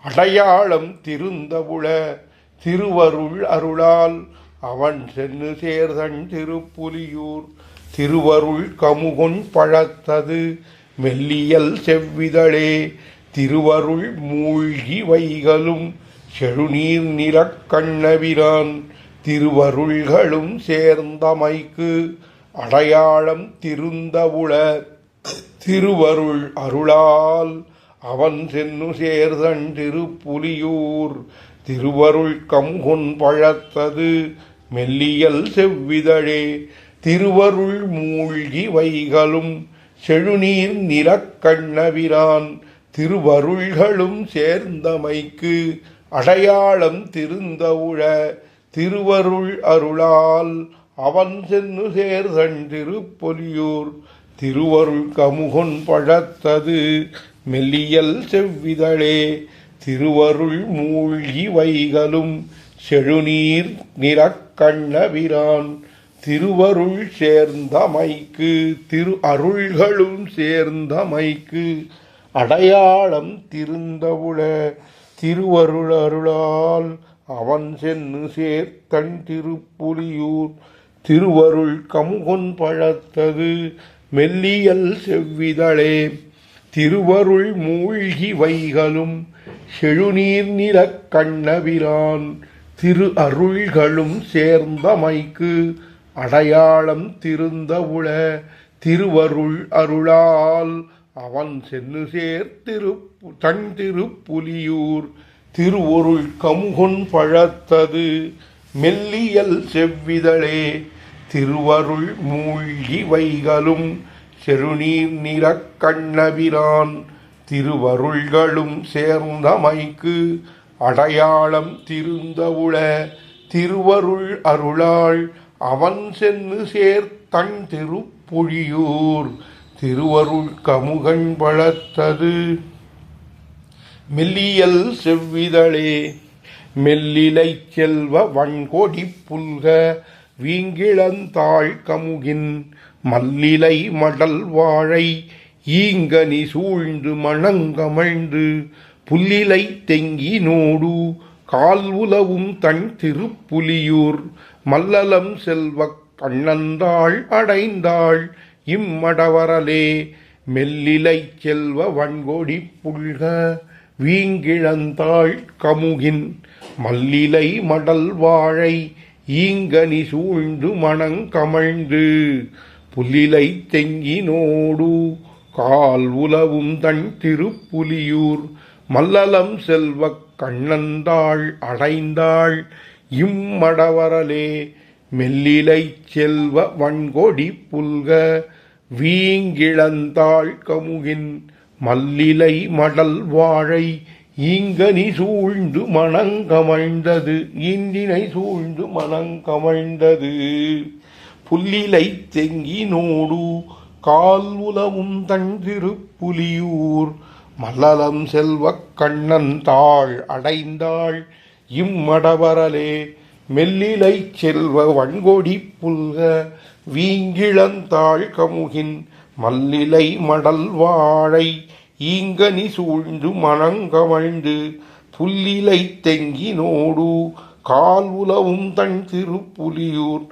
அடையாளம் திருந்தவுள திருவருள் அருளால் அவன் சென்னு சேர்தன் திருப்புலியூர் திருவருள் கமுகொன் பழத்தது மெல்லியல் செவ்விதழே திருவருள் மூழ்கி வைகளும் செழுநீர் நிறக் கண்ணபிரான் திருவருள்களும் சேர்ந்தமைக்கு அடையாளம் திருந்தவுள திருவருள் அருளால் அவன் சென்னு சேர்தன் திருப்புலியூர் திருவருள் கமுகொன் பழத்தது மெல்லியல் செவ்விதழே திருவருள் மூழ்கி வைகளும் செழுநீர் நிறக் கண்ணபிரான் திருவருள்களும் சேர்ந்தமைக்கு அடையாளம் திருந்தவுள திருவருள் அருளால் அவன் சென்னு சேர்தன் திருப்புலியூர் திருவருள் கமுகொன் பழத்தது மெல்லியல் செவ்விதழே திருவருள் மூழ்கி வைகளும் செழுநீர் நிறக் கண்ணபிரான் திருவருள் சேர்ந்தமைக்கு திரு அருள்களும் சேர்ந்தமைக்கு அடையாளம் திருந்தவுள திருவருள் அருளால் அவன் சென்னு சேர்த்தன் திருப்புலியூர் திருவருள் கமுகொன் பழத்தது மெல்லியல் செவ்விதழே திருவருள் மூழ்கி வைகளும் செழுநீர் நிறக் கண்ணபிரான் திரு அருள்களும் சேர்ந்தமைக்கு அடையாளம் திருந்தவுள திருவருள் அருளால் அவன் சென்னு தன் திருப்புலியூர் திருவருள் கமுகொன் பழத்தது மெல்லியல் செவ்விதழே திருவருள் மூழ்கி வைகளும் செழுநீர் நிறக் கண்ணபிரான் திருவருள்களும் சேர்ந்தமைக்கு அடையாளம் திருந்தவுள திருவருள் அருளால் அவன் சென்னு சேர்த்தன் திருப்புலியூர் திருவருள் கமுகொன் பழத்தது மெல்லியல் செவ்விதழே மெல்லிலை செல்வ வன்கொடி புல்க வீங்கிழந்தாள் கமுகின் மல்லிலை மடல் வாழை ஈங்கனி சூழ்ந்து மணங்கமழ்ந்து புல்லிலை தெங்கினோடு கால் உலவும் தன் திருப்புலியூர் மல்லலம் செல்வக் கண்ணந்தாள் அடைந்தாள் இம்மடவரலே மெல்லிலை செல்வ வன்கொடி புல்க வீங்கிழந்தாள் கமுகின் மல்லிலை மடல் வாழை ஈங்கனி சூழ்ந்து மணங்கமழ்ந்து புல்லிலை தெங்கினோடு கால் உலவும் தன் திருப்புலியூர் மல்லலம் செல்வக் கண்ணந்தாள் அடைந்தாள் இம்மடவரலே மெல்லிலை செல்வ வன்கொடி புல்க வீங்கிழந்தாள் கமுகின் மல்லிலை மடல் வாழை ஈங்கனி சூழ்ந்து மணங்கமழ்ந்தது ஈந்தினை சூழ்ந்து மணங்கமழ்ந்தது புல்லிலை தெங்கினோடு கால் உலவும் தன் திருப்புலியூர் மல்லலம் செல்வக் கண்ணன் தாள் அடைந்தாள் இம்மடவரலே மெல்லிலை செல்வ வன்கொடி புல்க வீங்கிழந்தாள் கமுகின் மல்லிலை மடல் வாழை ஈங்கனி சூழ்ந்து மணங்கமழ்ந்து புல்லிலை தெங்கினோடு கால் உலவும் தன் திருப்புலியூர்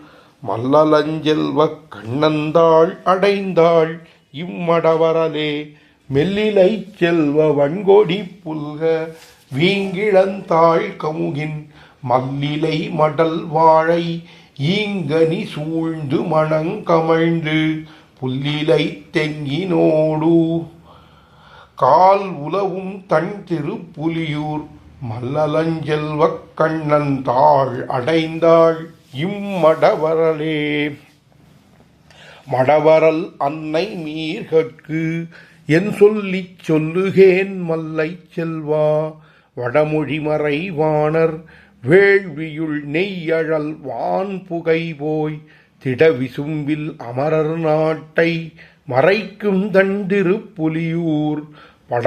மல்லலஞ்செல்வக் கண்ணந்தாள் அடைந்தாள் இம்மடவரலே மெல்லிலை செல்வ வன்கொடி புல்க வீங்கிழந்தாள் கமுகின் மல்லிலை மடல் வாழை ஈங்கனி சூழ்ந்து மணங்கமழ்ந்து புல்லிலை தெங்கினோடு கால் உலவும் தன் திருப்புலியூர் மல்லலஞ்செல்வக் கண்ணன் தாள் அடைந்தாள் இம்மடவரலே மடவரல் அன்னை மீர்கட்கு என் சொல்லிச் சொல்லுகேன் மல்லை செல்வா வடமொழிமறை வாணர் வேள்வியுள் நெய்யழல் வான் புகை போய் திடவிசும்பில் அமரர் நாட்டை மறைக்கும் தண்டிருப்புலியூர் பட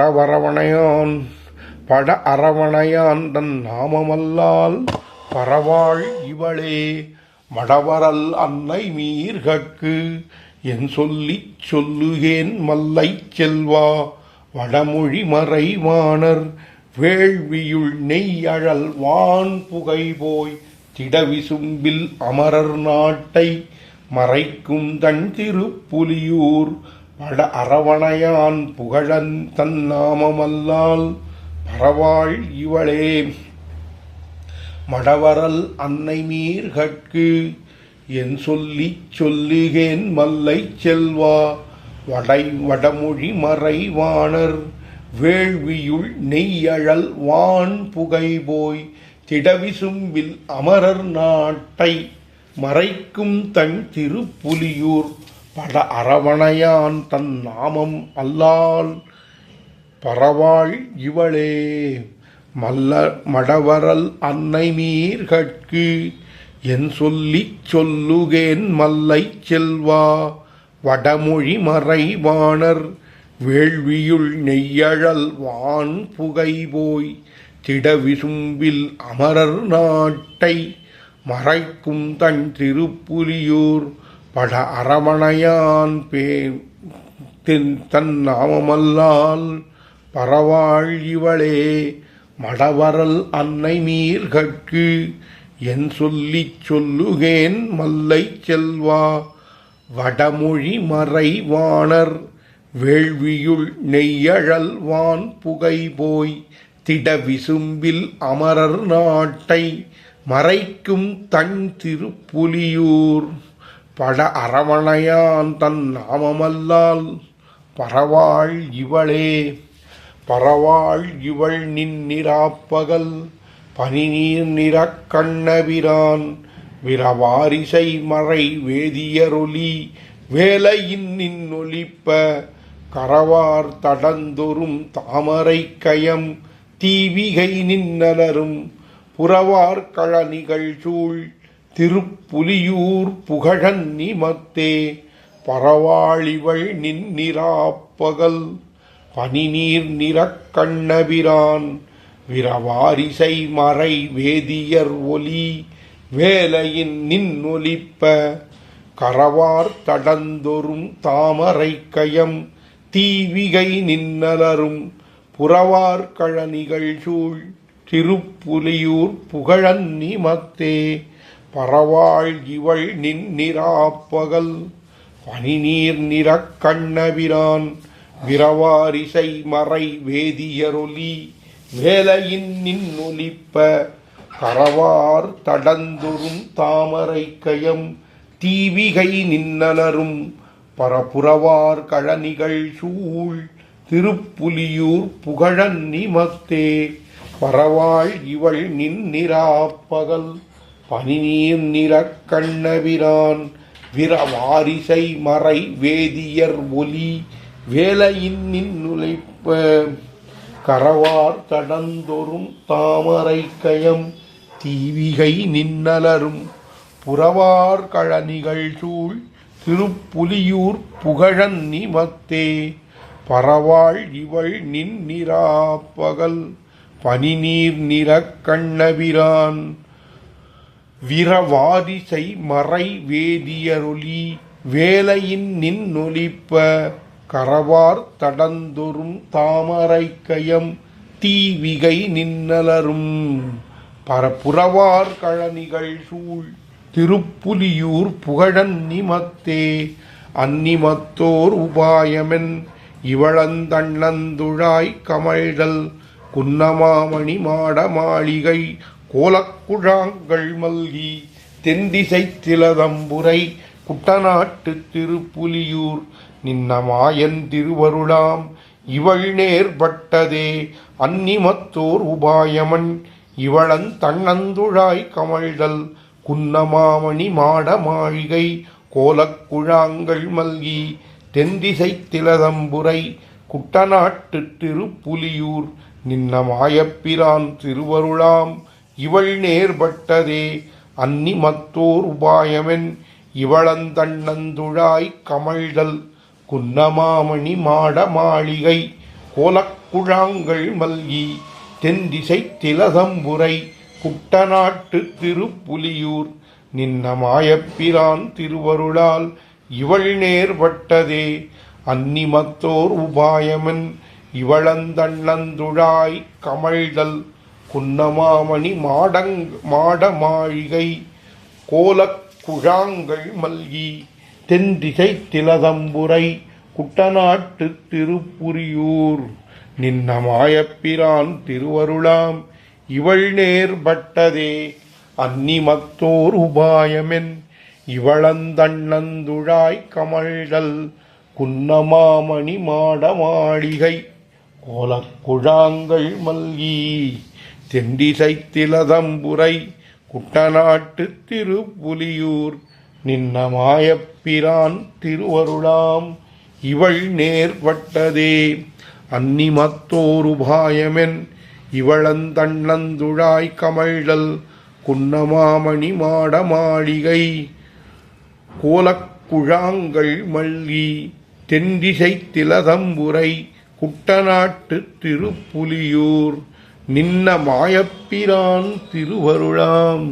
அரவணையான் தன் நாமமல்லால் பரவாள் இவளே மடவரல் அன்னை மீர்கட்கு என் சொல்லிச் சொல்லுகேன் மல்லை செல்வா வடமொழி மறை வாணர் வேள்வியுள் நெய்யழல் வான் புகை போய் திடவிசும்பில் அமரர் நாட்டை மறைக்கும் தன் திருப்புலியூர் வட அரவணையான் புகழன் தன் நாமமல்லால் பரவாள் இவளே மடவரல் அன்னை மீர்கட்கு என் சொல்லிச் சொல்லுகேன் மல்லை செல்வா வடமொழி மறை வாணர் வேள்வியுள் நெய்யழல் வான் புகை போய் திடவிசும்பில் அமரர் நாட்டை மறைக்கும் தன் திருப்புலியூர் பட அரவணையான் தன் நாமம் அல்லால் பரவாள் இவளே மடவரல் அன்னை மீர்கட்கு என் சொல்லிச் சொல்லுகேன் மல்லை செல்வா வடமொழி மறை வாணர் வேள்வியுள் நெய்யழல் வான் புகை போய் திடவிசும்பில் அமரர் நாட்டை மறைக்கும் தன் திருப்புலியூர் பட அரவணையான் தன் நாமமல்லால் பரவாள் இவளே மடவரல் அன்னை மீர்கட்கு என் சொல்லிச் சொல்லுகேன் மல்லை செல்வா வடமொழி மறை வாணர் வேள்வியுள் நெய்யழல் வான் புகை போய் திடவிசும்பில் அமரர் நாட்டை மறைக்கும் தன் திருப்புலியூர் பட அரவணையான் தன் நாமமல்லால் பரவாள் இவளே பரவாள் இவள் நின்னிராப்பகல் பனிநீர் நிறக் கண்ணபிரான் விரவாரிசை மறை வேதியரொலி வேலையின் நின்னொலிப்ப கரவார் தடந்தொரும் தாமரை கயம் தீவிகை நின்னலரும் புறவார் களனிகள் சூழ் திருப்புலியூர் புகழன் நிமத்தே பரவாளிவள் நின்னிராப்பகல் பனிநீர் நிறக் கண்ணபிரான் விரவாரிசை மறை வேதியர் ஒலி வேலையின் நின்னொலிப்ப கரவார் தடந்தொரும் தாமரை கயம் தீவிகை நின்னலரும் புறவார் கழனிகள் சூழ் திருப்புலியூர் புகழன் நிமத்தே பரவாள் இவள் நின்னிராப்பகல் பனிநீர் நிறக் கண்ணபிரான் விரவாரிசை மறை வேதியரொலி வேலையின் நின்னொலிப்ப கரவார் தடந்தொறும் தாமரை கயம் தீவிகை நின்னலரும் பரப்புரவார் கழனிகள் சூழ் திருப்புலியூர் புகழன்னி மத்தே பரவாள் இவள் நின்னிராப்பகல் பனிநீர் நிறக் கண்ணபிரான் விரவாரிசை மறை வேதியர் ஒலி வேலையின் நின்னுழைப்ப கரவார் தடந்தொறும் தாமரை கயம் தீவிகை நின்னலரும் புறவார் கழனிகள் சூழ் திருப்புலியூர் புகழன்னி மத்தே பரவாள் இவள் நின்னிராப்பகல் பனிநீர் நிறக் கண்ணபிரான் விரவாதிசை மறை வேதியரொலி வேலையின் நின்னொலிப்ப கரவார் தடந்தொறும் தாமரை கயம் தீவிகை நின்னலரும் பரப்புரவார் கழனிகள் சூழ் திருப்புலியூர் புகழன்னி மத்தே அன்னிமத்தோர் உபாயமென் இவளந்தண்ணந்துழாய் கமழ்தல் குன்னமாமணி மாட மாளிகை கோலக்குழாங்கள் மல்கி தென்திசை திலதம்புரை குட்டநாட்டு திருப்புலியூர் நின்னமாயன் திருவருளாம் இவள் நேர்பட்டதே அன்னிமத்தோர் உபாயமன் இவளன் தன்னந்துழாய் கமழ்தல் குன்னமாமணி மாட மாளிகை கோலக்குழாங்கள் மல்கி தென்திசை திலதம்புரை குட்டநாட்டு திருப்புலியூர் நின்னமாயப்பிரான் திருவருளாம் இவள் நேர்பட்டதே அன்னிமத்தோர் உபாயமென் இவளந்தண்ணந்துழாய் கமழ்தல் குன்னமாமணி மாட மாளிகை கோலக்குழாங்கள் மல்கி தென்திசை திலதம்புரை குட்டநாட்டு திருப்புலியூர் நின்னமாயப்பிரான் திருவருளால் இவள் நேர்பட்டதே அன்னிமத்தோர் உபாயமன் இவளந்தண்ணந்துழாய் கமழ்தல் குன்னமாமணி மாட மாளிகை கோலக்குழாங்கள் மல்கி தென்திசை திலதம்புரை குட்டநாட்டு திருப்புலியூர் நின்னமாயப்பிரான் திருவருளாம் இவள் நேர்பட்டதே அன்னிமத்தோர் உபாயமென் இவளந்தண்ணந்துழாய் கமழ்தல் குன்னமாமணி மாட மாளிகை கோலக்குழாங்கள் மல்கி தென்திசை திலதம்புரை குட்டநாட்டு திருப்புலியூர் நின்னமாயப்பிரான் திருவருளாம் இவள் நேர்பட்டதே அன்னிமத்தோருபாயமென் இவளந்தண்ணந்துழாய் கமழ்தல் குன்னமாமணி மாட மாளிகை கோலக்குழாங்கள் மல்கி தென்திசை திலதம்புரை குட்டநாட்டு திருப்புலியூர் நின்னமாயப்பிரான் திருவருளாம்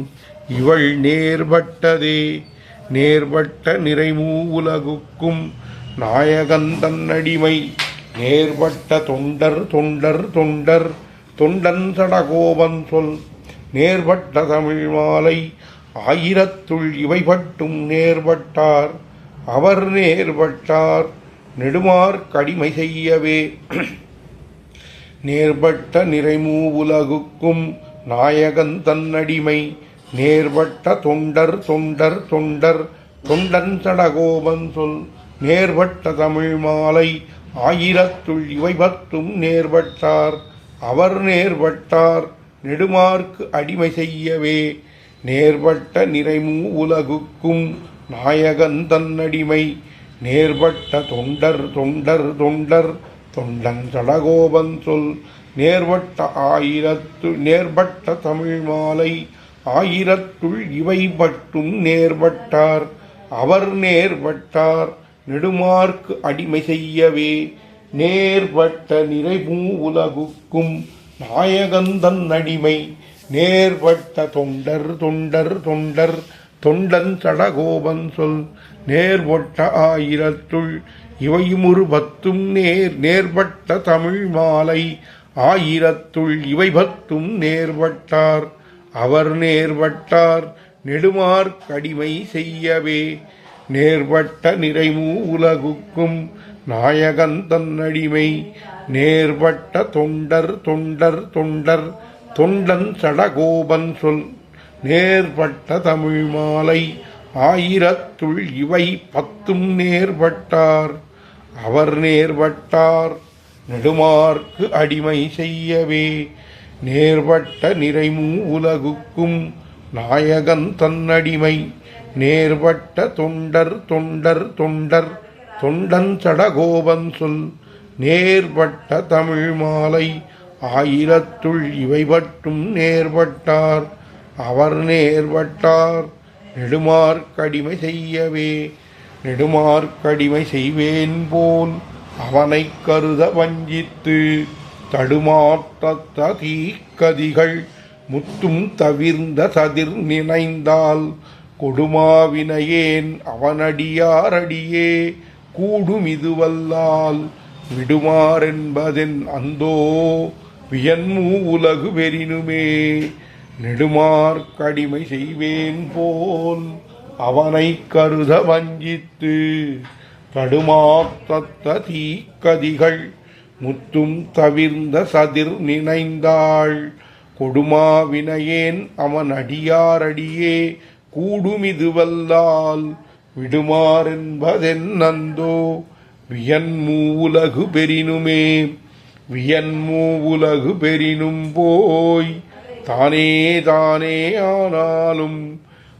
இவள் நேர்பட்டதே நேர்பட்ட நிறைமூ உலகுக்கும் நாயகன் தன்னடிமை நேர்பட்ட தொண்டர் தொண்டர் தொண்டர் தொண்டன் சடகோபன் சொல் நேர்பட்ட தமிழ் மாலை ஆயிரத்துள் இவை பட்டும் நேர்பட்டார் அவர் நேர்பட்டார் நெடுமார் கடிமை செய்யவே நேர்பட்ட நிறைமூ உலகுக்கும் நாயகன் தன்னடிமை நேர்பட்ட தொண்டர் தொண்டர் தொண்டர் தொண்டன் சடகோபன் சொல் நேர்பட்ட தமிழ் மாலை ஆயிரத்துள் இவை பத்தும் நேர்பட்டார் அவர் நேர்பட்டார் நெடுமார்க்கு அடிமை செய்யவே நேர்பட்ட நிறைமூ உலகுக்கும் நாயகன் தன்னடிமை நேர்பட்ட தொண்டர் தொண்டர் தொண்டர் தொண்டன் சடகோபன் சொல் நேர்பட்ட நேர்பட்ட தமிழ் மாலை ஆயிரத்துள் இவை பட்டும் நேர்பட்டார் அவர் நேர்பட்டார் நெடுமார்க்கு அடிமை செய்யவே நேர்பட்ட நிறைமூ உலகுக்கும் நாயகன் தன்னடிமை நேர்பட்ட தொண்டர் தொண்டர் தொண்டர் தொண்டன் சடகோபன் சொல் நேர்பட்ட ஆயிரத்துள் இவையுமொரு பத்தும் நேர்பட்ட தமிழ் மாலை ஆயிரத்துள் இவை பத்தும் நேர்பட்டார் அவர் நேர்பட்டார் நெடுமார்க்கடிமை செய்யவே நேர்பட்ட நிறைமூ உலகுக்கும் நாயகன் தன்னடிமை நேர்பட்ட தொண்டர் தொண்டர் தொண்டர் தொண்டன் சடகோபன் சொல் நேர்பட்ட தமிழ் மாலை ஆயிரத்துள் இவை 10 நேர்பட்டார் அவர் நேர்பட்டார் நெடுமார்க்கு அடிமை செய்யவே நேர்பட்ட நிறைமூ உலகுக்கும் நாயகன் தன்னடிமை நேர்பட்ட தொண்டர் தொண்டர் தொண்டர் தொண்டன் சடகோபன் சொல் நேர்பட்ட தமிழ் மாலை ஆயிரத்துள் இவை 10 நேர்பட்டார் அவர் நேர்பட்டார் நெடுமார்க்கடிமை செய்யவே நெடுமார்க்கடிமை செய்வேன் போல் அவனை கருத வஞ்சித்து தடுமாற்றத்த தீக்கதிகள் முத்தும் தவிர்ந்த சதிர் நினைந்தால் கொடுமாவினையேன் அவனடியாரடியே கூடும் இதுவல்லால் விடுமாறென்பதென் அந்தோ வியன்மூ உலகு பெறினுமே நெடுமார்க்கடிமை செய்வேன் போல் அவனை கருத வஞ்சித்து தடுமாற்றத்த தீக்கதிகள் முத்தும் தவிர்ந்த சதிர் நினைந்தாள் கொடுமாவினையேன் அவன் அடியாரடியே கூடுமிதுவல்லால் விடுமாறென்பதென் நந்தோ வியன்மூ உலகு பெறினுமே வியன்மூ உலகு பெறினும் போய் தானே தானே ஆனாலும்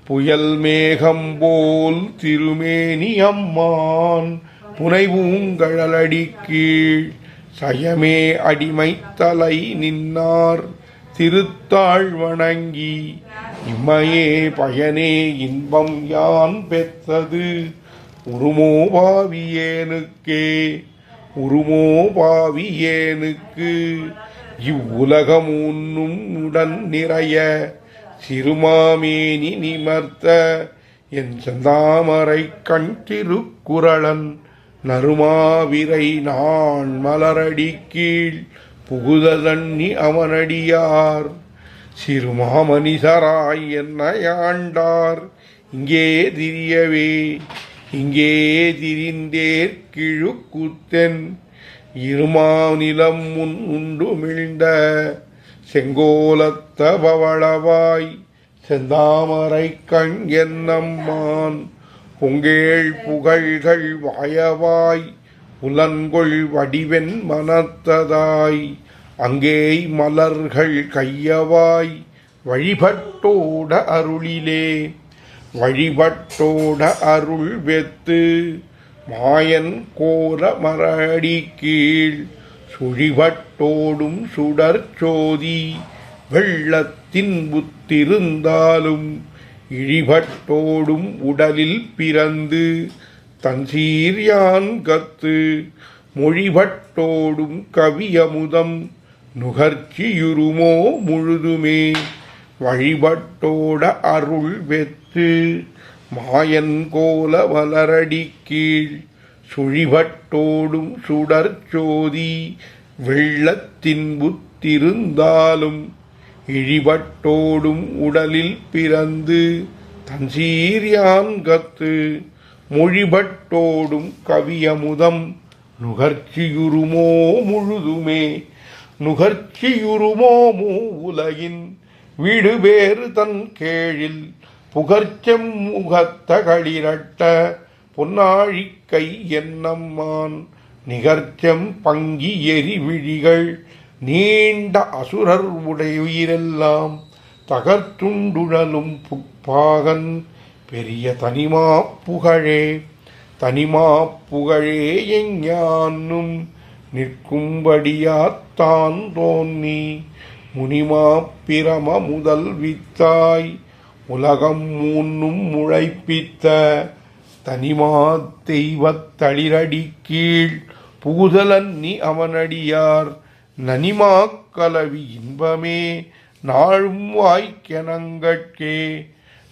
புயல் மேகம் போல் திருமேனி அம்மான் புனைவூங்கழலடி கீழ் சயமே அடிமைத்தலை நின்னார் திருத்தாள் வணங்கி இம்மையே பயனே இன்பம் யான் பெற்றது உருமோ பாவியேனுக்கே உருமோ பாவியேனுக்கு இவ்வுலகம் உன்னும் உடன் நிறைய சிறுமாமேனி நிமர்த்த என் செந்தாமரை கண் திருக்குறளன் நறுமாவிரை நான் மலரடி கீழ் புகுததண்ணி அவனடியார் சிறுமாமனிசராய் என்னையாண்டார் இங்கே திரியவே இங்கே திரிந்தேற் கிழுக்குத்தென் இருமாநிலம் முன் உண்டு மிழ்ந்த செங்கோலத்த பவளவாய் செந்தாமரை கண் என்னம்மான் பொங்கேள் புகழ்கள் வாயவாய் உலன்கொள் வடிவென் மனத்ததாய் அங்கேய் மலர்கள் கையவாய் வழிபட்டோட அருளிலே வழிபட்டோட அருள் வெத்து மாயன் கோல மரடி கீழ் சுழிபட்டோடும் சுடர்ச்சோதி வெள்ளத்தின் புத்திருந்தாலும் இழிபட்டோடும் உடலில் பிறந்து தன் சீர்யான் கத்து மொழிபட்டோடும் கவியமுதம் நுகர்ச்சியுருமோ முழுதுமே வழிபட்டோட அருள் வெத்து மாயன் கோல வளரடி கீழ் சுழிபட்டோடும் சுடர்ச்சோதி வெள்ளத்தின் புத்திருந்தாலும் இழிபட்டோடும் உடலில் பிறந்து தன் சீர்யான் கத்து மொழிபட்டோடும் கவியமுதம் நுகர்ச்சியுருமோ முழுதுமே நுகர்ச்சியுருமோ உலகின் வீடுபேறு தன் கேழில் புகர்ச்செம் முகத்த களிரட்ட பொன்னாழிக்கை என்னம்மான் நிகர்ச்செம் பங்கி எரிவிழிகள் நீண்ட அசுரர் உடையுயிரெல்லாம் தகர்த்துண்டுழலும் புட்பாகன் பெரிய தனிமா புகழே எஞ்ஞானும் நிற்கும்படியாத்தான் தோன்னி முனிமா பிரம முதல் வித்தாய் உலகம் மூன்னும் முளைப்பித்த தனிமா தெய்வத் தளிரடி கீழ் புகுதலன்னி அவனடியார் நனிமா கலவி இன்பமே நாளும் வாய்க்கெனங்கட்கே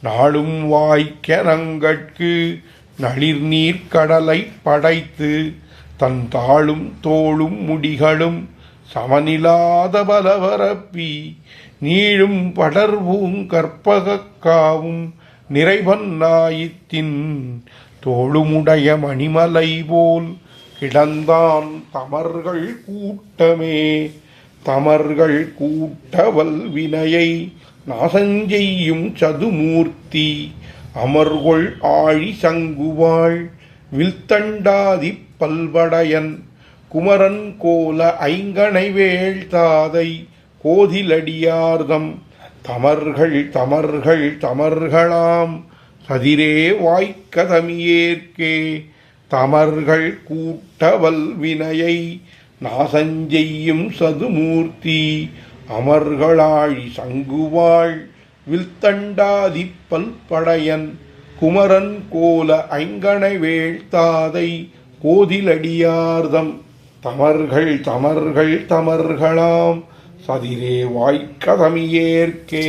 நாளும் வாய்க்கெனங்கட்கு நளிர் நீர் கடலை படைத்து தன் தாளும் தோளும் முடிகளும் சமனிலாத பலவரப்பி நீளும் படர்வும் கற்பகாவும் நிறைவன்னாயித்தின் தோளுமுடைய மணிமலை போல் கிடந்தான் தமர்கள் கூட்டமே தமர்கள் கூட்டவல் வினையை நாசஞ்செய்யும் சதுமூர்த்தி அமர்கொள் ஆழி சங்குவாள் வில்தண்டாதி பல்வடையன் குமரன் கோல ஐங்கனை வேள் தாதை கோதிலடியார்தம் தமர்கள் தமர்கள் தமர்களாம் சதிரே வாய்க்க தமியேற்கே தமர்கள் கூட்டவல் வினையை நாசஞ்செய்யும் சதுமூர்த்தி அமர்களாழி சங்குவாள் வில்தண்டாதி பல்படையன் குமரன் கோல ஐங்கனை வேள் தாதை கோதிலடியார்தம் தமர்கள் தமர்கள் தமர்களாம் சதிரே வாய்க்க தமியேற்கே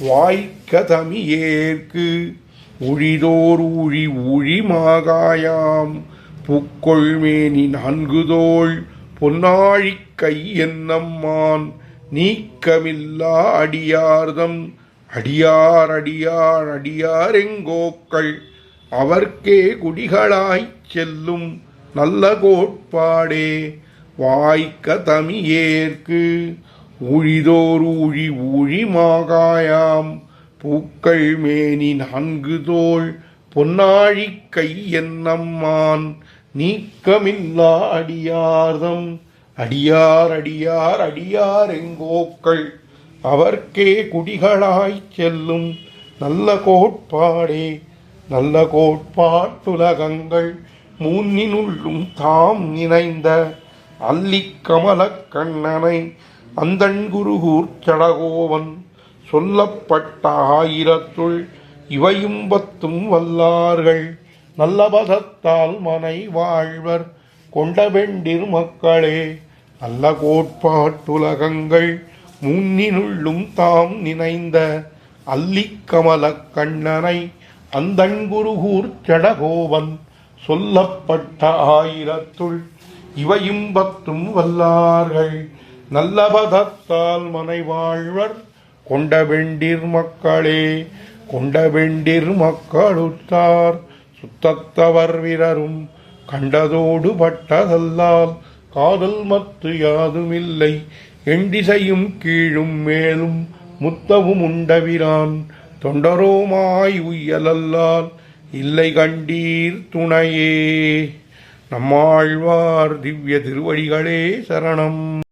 வாய்க்க தமியேற்கு உழிதோர் ஊழி ஊழி மாகாயாம் புக்கொள்மேனி நான்குதோள் பொன்னாழிக் கை என்னம்மான் நீக்கமில்லா அடியார்தம் அடியார் அடியார் அடியாரெங்கோக்கள் அவர்க்கே குடிகளாய்ச் செல்லும் நல்ல கோட்பாடே வாய்க்க தமியேற்கு ஊழிதோர் ஊழி ஊழி மாகாயாம் பூக்கள் மேனி நான்கு தோள் பொன்னாழிக் கை என்னம்மான் நீக்கமில்லா அடியார்தம் அடியார் அடியார் அடியார் எங்கோக்கள் அவர்க்கே குடிகளாய்ச் செல்லும் நல்ல கோட்பாடே நல்ல கோட்பாட்டுலகங்கள் மூன்னினுள்ளும் தாம் நினைந்த அல்லிக் கமலக் கண்ணனை அந்தண்குருகூர் சடகோவன் சொல்லப்பட்ட ஆயிரத்துள் இவையும் பத்தும் வல்லார்கள் நல்ல பதத்தால் மனை வாழ்வர் கொண்ட வெண்டிர் மக்களே நல்ல கோட்பாட்டுலகங்கள் மூன்னினுள்ளும் தாம் நினைந்த அல்லிக் கமலக் கண்ணனை அந்தண்குருகூர் சடகோவன் சொல்லப்பட்ட ஆயிரத்துள் இவையும் பத்தும் வல்லார்கள் நல்ல பதத்தால் மனை வாழ்வர் கொண்ட வெண்டிர் மக்களே கொண்ட வெண்டிர் மக்களுத்தார் சுத்தத்தவர் வீரரும் கண்டதோடு பட்டதல்லால் காதல் மத்து யாதுமில்லை எண்டிசையும் கீழும் மேலும் முத்தவும் உண்டவிரான் தொண்டரோமாய் உய்யலல்லால் இல்லை கண்டீர் துணையே. நம்மாழ்வார் திவ்ய திருவடிகளே சரணம்.